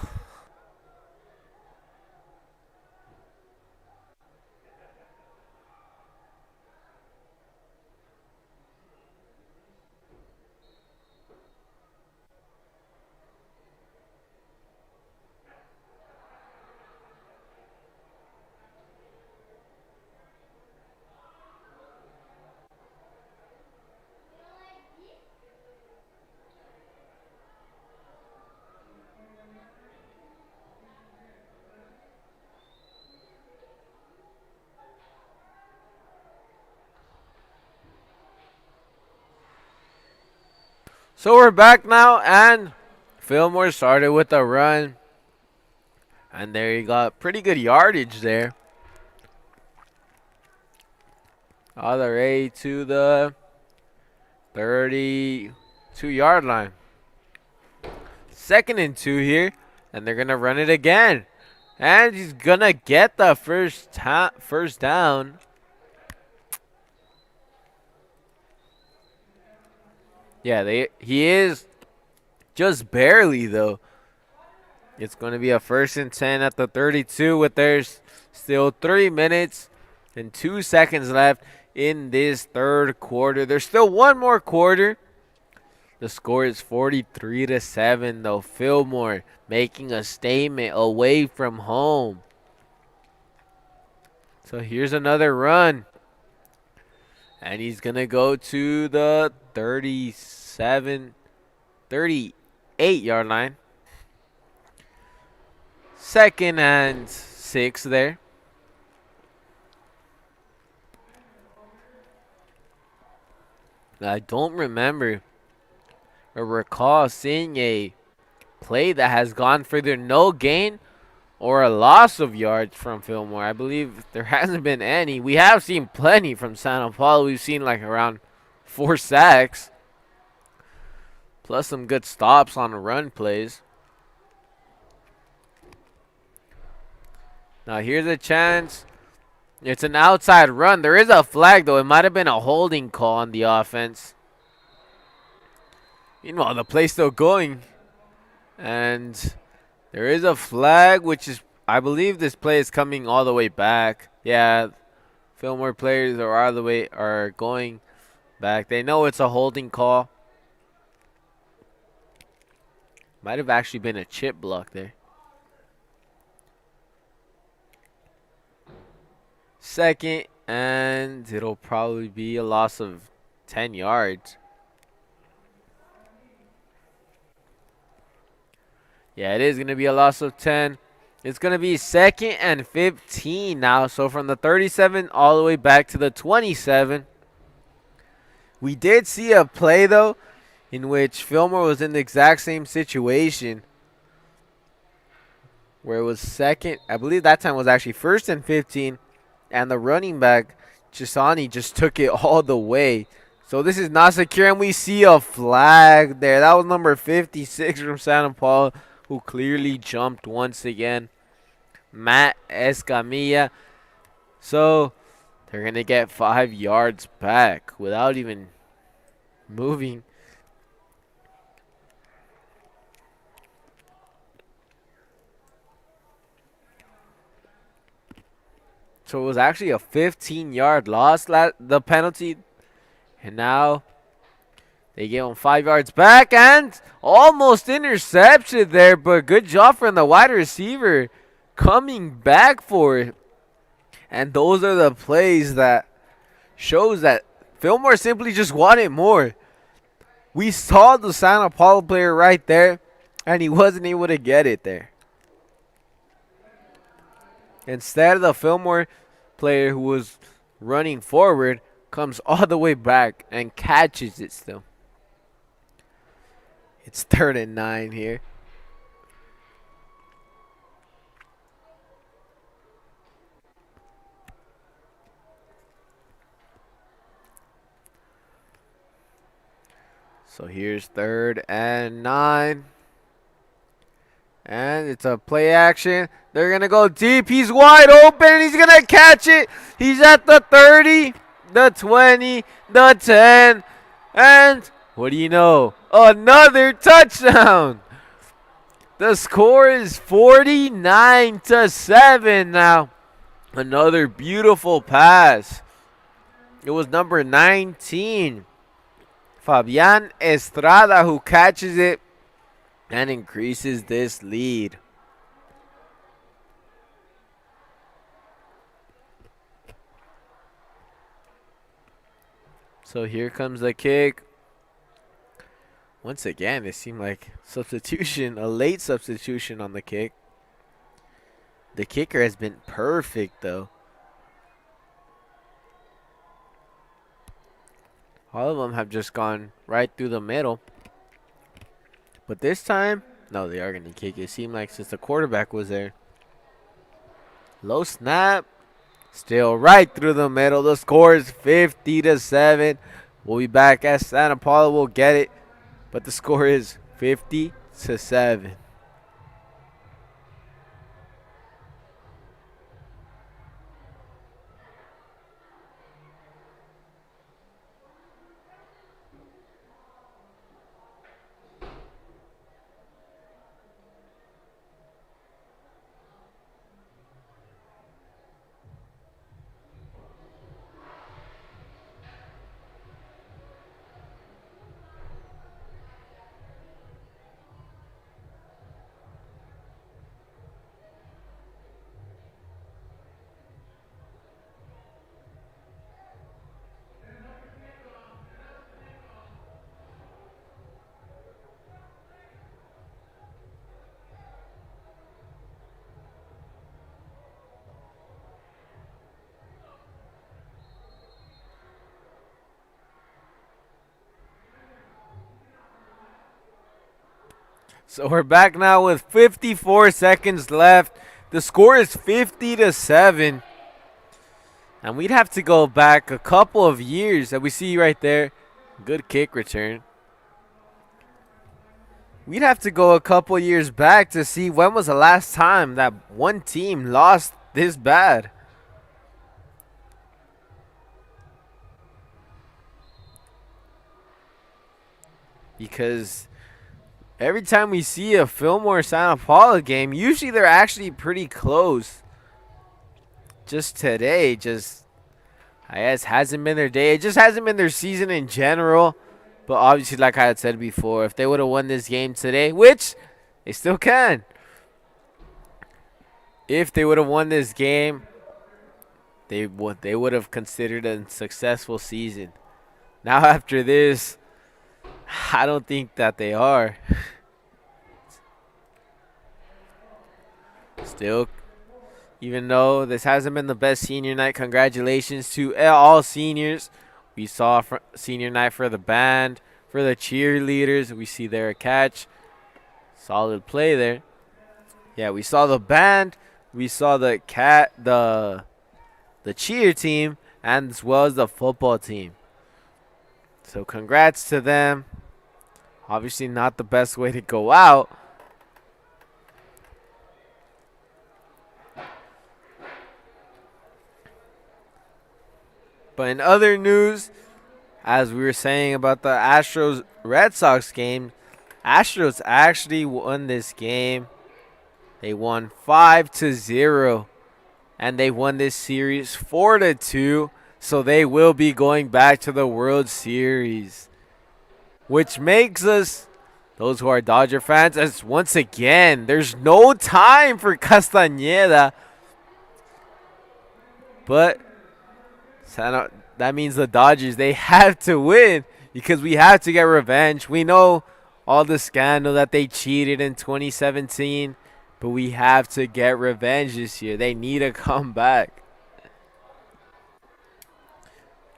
So we're back now, and Fillmore started with a run. And there you got pretty good yardage there. All the way to the 32-yard line. 2nd and 2 here, and they're going to run it again. And he's going to get the first down. Yeah, he is just barely, though. It's going to be a 1st and 10 at the 32 with there's still 3 minutes and 2 seconds left in this 3rd quarter. There's still one more quarter. The score is 43-7, though. Fillmore making a statement away from home. So here's another run. And he's going to go to the 38-yard line. 2nd and 6 there. I don't remember or recall seeing a play that has gone for either no gain or a loss of yards from Fillmore. I believe there hasn't been any. We have seen plenty from Santa Paula. We've seen like around 4 sacks. Plus some good stops on the run plays. Now here's a chance. It's an outside run. There is a flag, though. It might have been a holding call on the offense. Meanwhile, the play's still going. And there is a flag, which is, I believe this play is coming all the way back. Yeah, Fillmore players are going back. They know it's a holding call. Might have actually been a chip block there. 2nd, and it'll probably be a loss of 10 yards. Yeah, it is going to be a loss of 10. It's going to be 2nd and 15 now. So from the 37 all the way back to the 27. We did see a play, though, in which Fillmore was in the exact same situation. Where it was 2nd. I believe that time was actually 1st and 15. And the running back, Chisani, just took it all the way. So this is not secure, and we see a flag there. That was number 56 from Santa Paula, who clearly jumped once again. Matt Escamilla. So they're going to get 5 yards back without even moving. So it was actually a 15-yard loss, the penalty. And now they give him 5 yards back and almost intercepted there, but good job from the wide receiver coming back for it. And those are the plays that shows that Fillmore simply just wanted more. We saw the Santa Paula player right there, and he wasn't able to get it there. Instead, the Fillmore player who was running forward comes all the way back and catches it still. It's 3rd and 9 here. So here's 3rd and 9. And it's a play action. They're going to go deep. He's wide open. He's going to catch it. He's at the 30, the 20, the 10. And what do you know? Another touchdown. The score is 49-7 now. Another beautiful pass. It was number 19, Fabian Estrada, who catches it and increases this lead. So here comes the kick. Once again, it seemed like substitution, a late substitution on the kick. The kicker has been perfect, though. All of them have just gone right through the middle. But this time, no, they are going to kick it. It seemed like since the quarterback was there. Low snap. Still right through the middle. The score is 50-7. We'll be back as Santa Paula will get it. But the score is 50-7. So we're back now with 54 seconds left. The score is 50-7. And we'd have to go back a couple of years that we see right there. Good kick return. We'd have to go a couple years back to see when was the last time that one team lost this bad. Because every time we see a Fillmore Santa Paula game, usually they're actually pretty close. Just today, I guess hasn't been their day. It just hasn't been their season in general. But obviously, like I had said before, if they would have won this game today, which they still can. If they would have won this game, they would have considered a successful season. Now after this, I don't think that they are. Still, even though this hasn't been the best senior night, congratulations to all seniors. We saw senior night for the band, for the cheerleaders. We see there a catch. Solid play there. Yeah, we saw the band. We saw the cheer team, and as well as the football team. So congrats to them. Obviously not the best way to go out. But in other news, as we were saying about the Astros-Red Sox game, Astros actually won this game. They won 5-0. and they won this series 4-2. So they will be going back to the World Series, which makes us, those who are Dodger fans, as once again, there's no time for Castañeda. But that means the Dodgers, they have to win because we have to get revenge. We know all the scandal that they cheated in 2017, but we have to get revenge this year. They need to come back.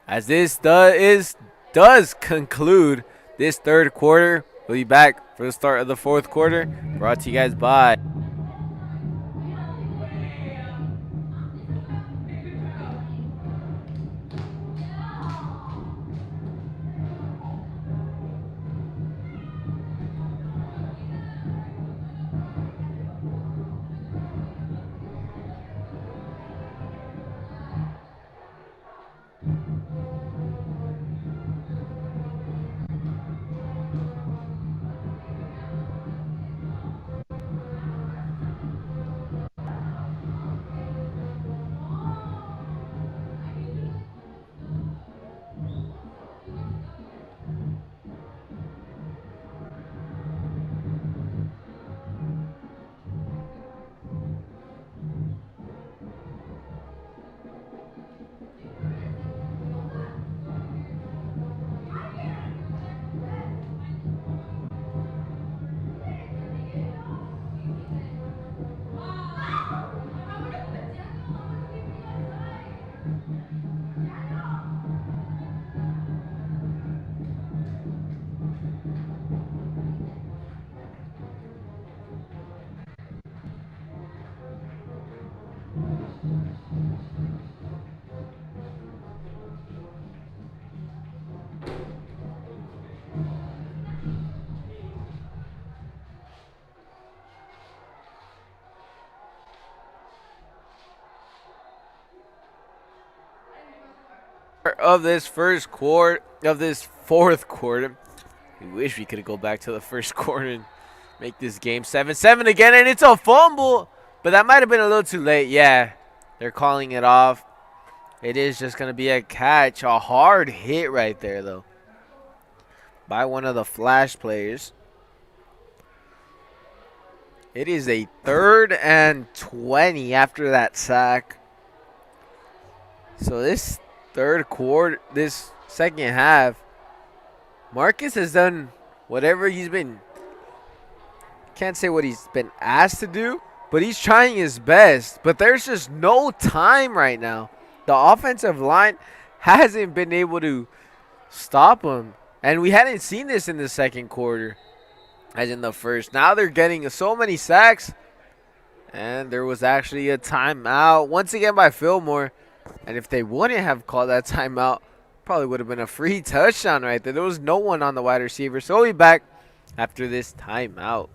As this does conclude this third quarter. We'll be back for the start of the fourth quarter. Brought to you guys by of this fourth quarter. We wish we could go back to the first quarter and make this game 7-7 again, and it's a fumble. But that might have been a little too late. Yeah, they're calling it off. It is just going to be a catch. A hard hit right there, though, by one of the Flash players. It is a 3rd and 20 after that sack. So this this second half, Marcus has done whatever he's been, can't say what he's been asked to do, but he's trying his best. But there's just no time right now. The offensive line hasn't been able to stop him. And we hadn't seen this in the second quarter as in the first. Now they're getting so many sacks. And there was actually a timeout once again by Fillmore. And if they wouldn't have called that timeout, probably would have been a free touchdown right there. There was no one on the wide receiver. So we'll be back after this timeout.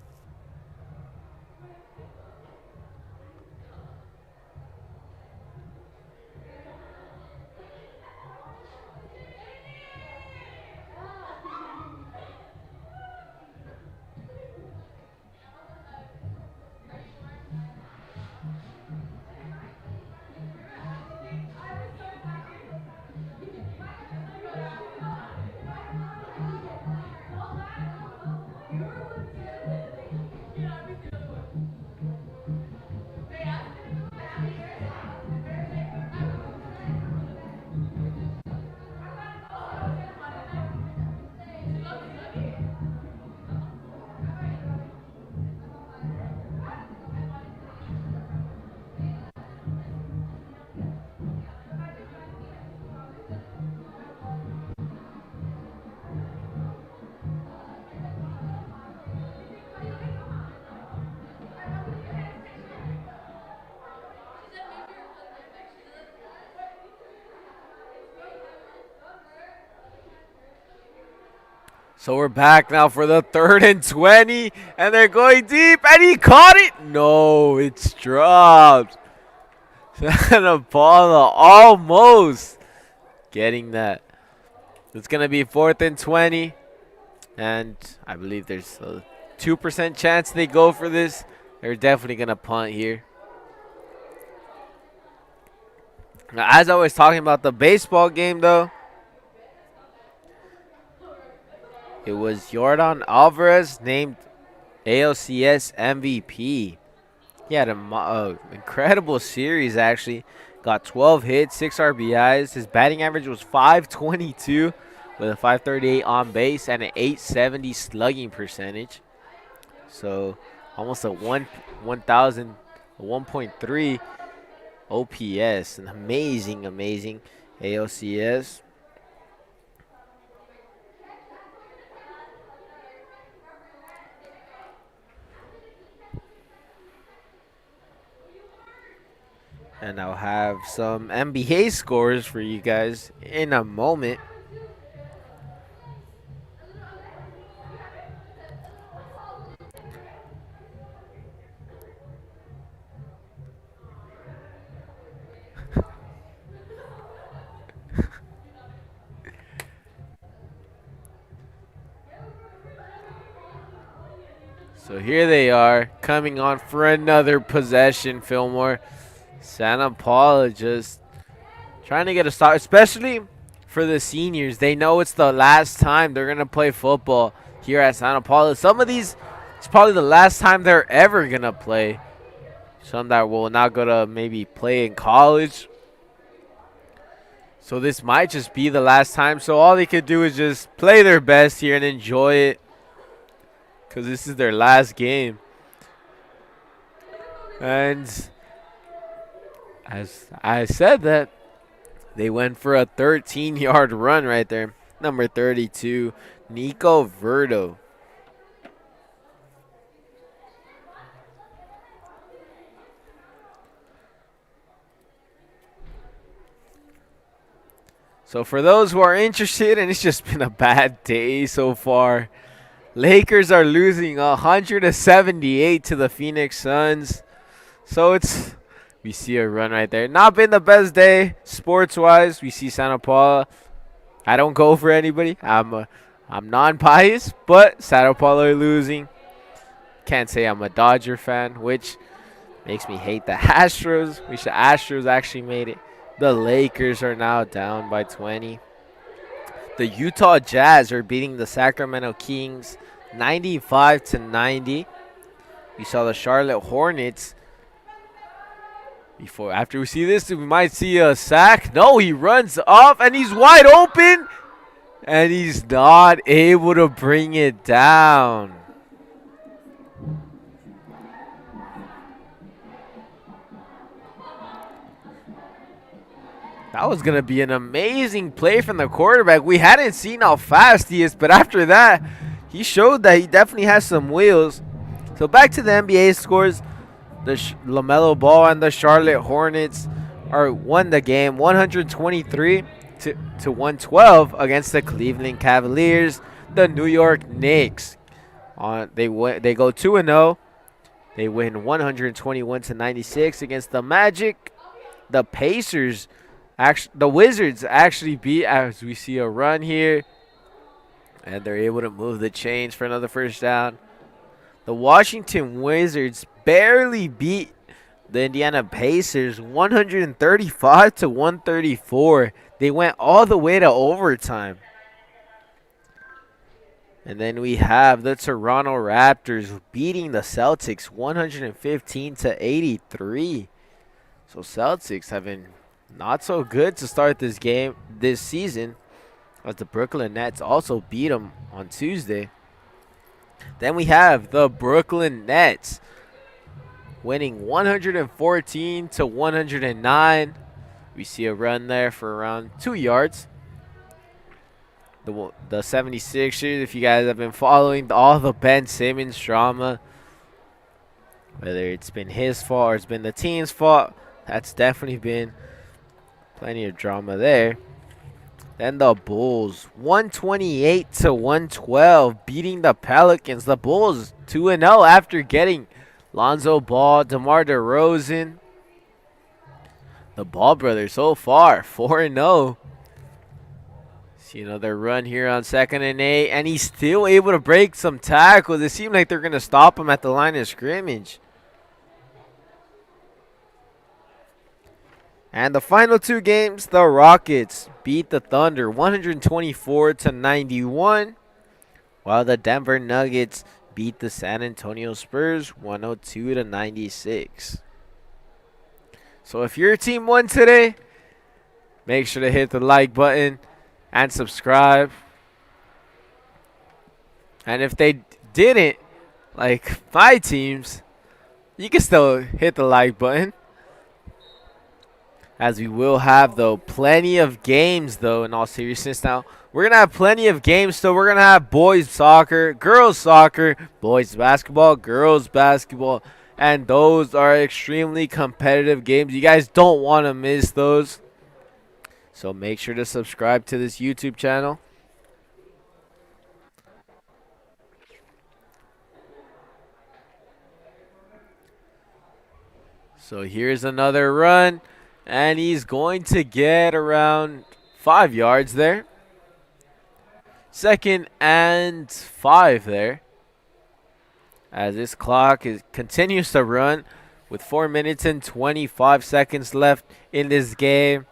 So we're back now for the 3rd and 20, and they're going deep, and he caught it. No, it's dropped. Santa Paula almost getting that. It's going to be 4th and 20, and I believe there's a 2% chance they go for this. They're definitely going to punt here. Now, as I was talking about the baseball game, though, it was Jordan Alvarez named ALCS MVP. He had a incredible series, actually. Got 12 hits, 6 RBIs. His batting average was 522 with a 538 on base and an 870 slugging percentage. So almost a 1.3 OPS. An amazing ALCS. And I'll have some NBA scores for you guys in a moment. So here they are coming on for another possession, Fillmore. Santa Paula just trying to get a start, especially for the seniors. They know it's the last time they're going to play football here at Santa Paula. Some of these, it's probably the last time they're ever going to play. Some that will not go to maybe play in college. So this might just be the last time. So all they could do is just play their best here and enjoy it, because this is their last game. And as I said that, they went for a 13-yard run right there. Number 32, Nico Verdo. So for those who are interested, and it's just been a bad day so far, Lakers are losing 178 to the Phoenix Suns. So we see a run right there. Not been the best day sports-wise. We see Santa Paula. I don't go for anybody. I'm non-biased, but Santa Paula are losing. Can't say I'm a Dodger fan, which makes me hate the Astros. Wish the Astros actually made it. The Lakers are now down by 20. The Utah Jazz are beating the Sacramento Kings 95-90. We saw the Charlotte Hornets. After we see this, we might see a sack. No, he runs off and he's wide open. And he's not able to bring it down. That was going to be an amazing play from the quarterback. We hadn't seen how fast he is, but after that, he showed that he definitely has some wheels. So back to the NBA scores. The LaMelo Ball and the Charlotte Hornets won the game 123 to 112 against the Cleveland Cavaliers. The New York Knicks, they go 2-0. They win 121-96 against the Magic. The Pacers, the Wizards actually beat, as we see a run here, and they're able to move the chains for another first down. The Washington Wizards barely beat the Indiana Pacers 135-134. They went all the way to overtime. And then we have the Toronto Raptors beating the Celtics 115-83. So Celtics have been not so good to start this season, as the Brooklyn Nets also beat them on Tuesday. Then we have the Brooklyn Nets winning 114-109. We see a run there for around 2 yards. The 76ers, if you guys have been following all the Ben Simmons drama, whether it's been his fault or it's been the team's fault, that's definitely been plenty of drama there. Then the Bulls, 128-112, beating the Pelicans. The Bulls 2-0 after getting Lonzo Ball, DeMar DeRozan. The Ball brothers so far 4-0. See another run here on 2nd and 8, and he's still able to break some tackles. It seemed like they're going to stop him at the line of scrimmage. And the final two games, the Rockets beat the Thunder 124-91, while the Denver Nuggets beat the San Antonio Spurs 102-96. So if your team won today, make sure to hit the like button and subscribe. And if they didn't, like my teams, you can still hit the like button. As we will have, though, plenty of games, though, in all seriousness. Now, we're going to have plenty of games, so we're going to have boys soccer, girls soccer, boys basketball, girls basketball, and those are extremely competitive games. You guys don't want to miss those. So make sure to subscribe to this YouTube channel. So here's another run. And he's going to get around 5 yards there. 2nd and 5 there. As this clock continues to run with 4 minutes and 25 seconds left in this game.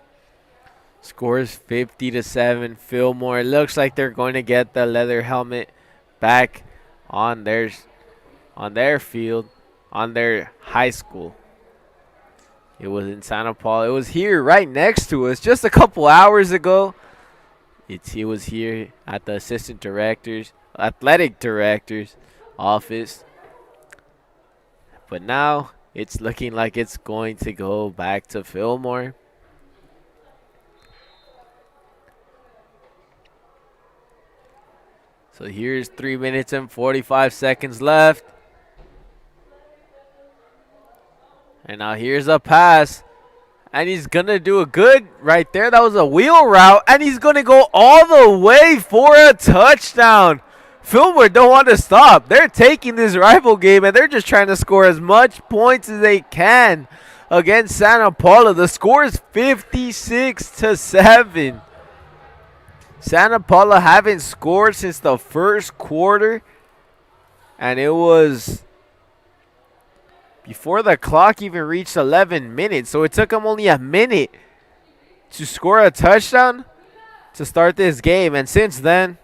Scores 50-7. Fillmore. It looks like they're going to get the leather helmet back on their field, on their high school. It was in Santa Paula. It was here right next to us just a couple hours ago. It was here at the athletic director's office. But now it's looking like it's going to go back to Fillmore. So here's 3 minutes and 45 seconds left. And now here's a pass. And he's going to do a good right there. That was a wheel route. And he's going to go all the way for a touchdown. Fillmore don't want to stop. They're taking this rival game and they're just trying to score as much points as they can against Santa Paula. The score is 56-7. Santa Paula haven't scored since the first quarter. And it was before the clock even reached 11 minutes. So it took them only a minute to score a touchdown to start this game. And since then,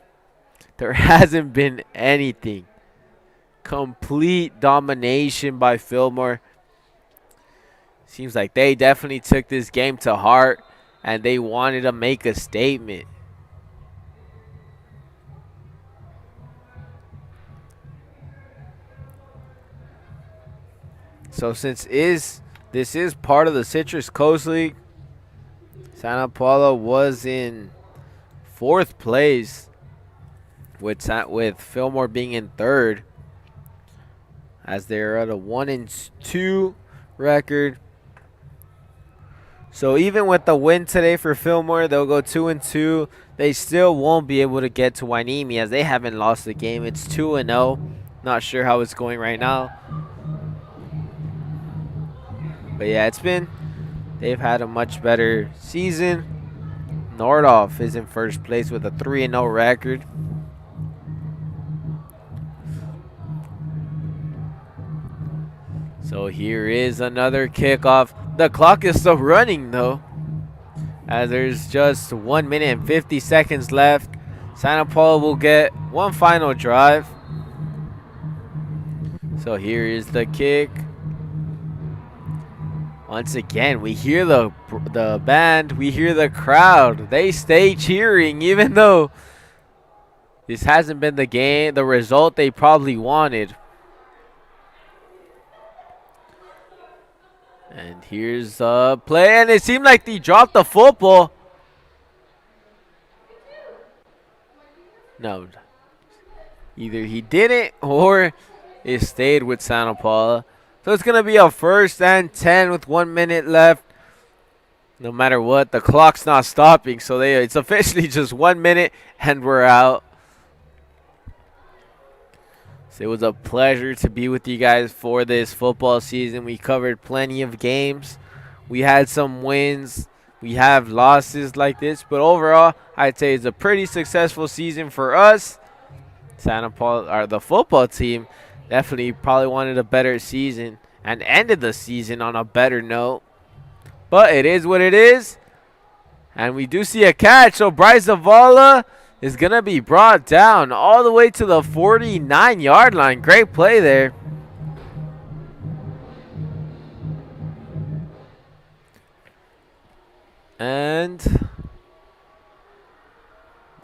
there hasn't been anything. Complete domination by Fillmore. Seems like they definitely took this game to heart and they wanted to make a statement. So since this is part of the Citrus Coast League, Santa Paula was in 4th place with Fillmore being in 3rd, as they're at a 1-2 record. So even with the win today for Fillmore, they'll go 2-2. They still won't be able to get to Hueneme as they haven't lost the game. It's 2-0. Not sure how it's going right now. But yeah, they've had a much better season. Nordhoff is in 1st place with a 3-0 record. So here is another kickoff. The clock is still running though, as there's just 1 minute and 50 seconds left. Santa Paula will get one final drive. So here is the kick. Once again, we hear the band, we hear the crowd. They stay cheering even though this hasn't been the result they probably wanted. And here's a play, and it seemed like they dropped the football. No, either he didn't or it stayed with Santa Paula. So it's going to be a 1st and 10 with 1 minute left. No matter what, the clock's not stopping. So it's officially just 1 minute and we're out. So it was a pleasure to be with you guys for this football season. We covered plenty of games. We had some wins. We have losses like this. But overall, I'd say it's a pretty successful season for us. Santa Paula, or the football team, definitely probably wanted a better season and ended the season on a better note. But it is what it is. And we do see a catch. So Bryce Zavala is going to be brought down all the way to the 49-yard line. Great play there. And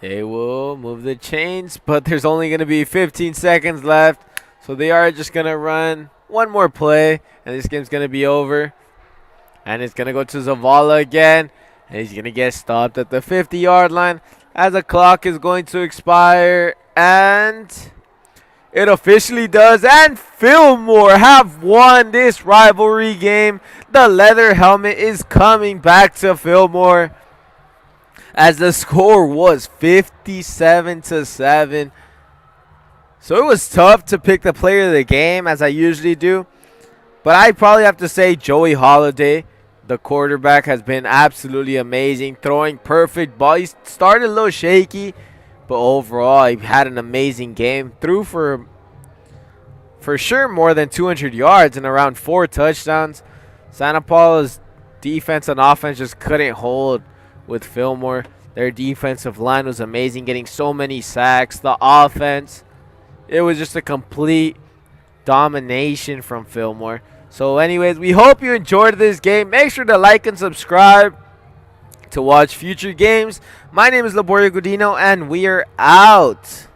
they will move the chains, but there's only going to be 15 seconds left. So they are just going to run one more play, and this game's going to be over. And it's going to go to Zavala again, and he's going to get stopped at the 50-yard line as the clock is going to expire. And it officially does. And Fillmore have won this rivalry game. The leather helmet is coming back to Fillmore, as the score was 57-7. So it was tough to pick the player of the game, as I usually do. But I probably have to say Joey Holiday, the quarterback, has been absolutely amazing. Throwing perfect ball. He started a little shaky, but overall he had an amazing game. Threw for sure more than 200 yards and around 4 touchdowns. Santa Paula's defense and offense just couldn't hold with Fillmore. Their defensive line was amazing, getting so many sacks. The offense, it was just a complete domination from Fillmore. So anyways, we hope you enjoyed this game. Make sure to like and subscribe to watch future games. My name is Laborio Godino, and we are out.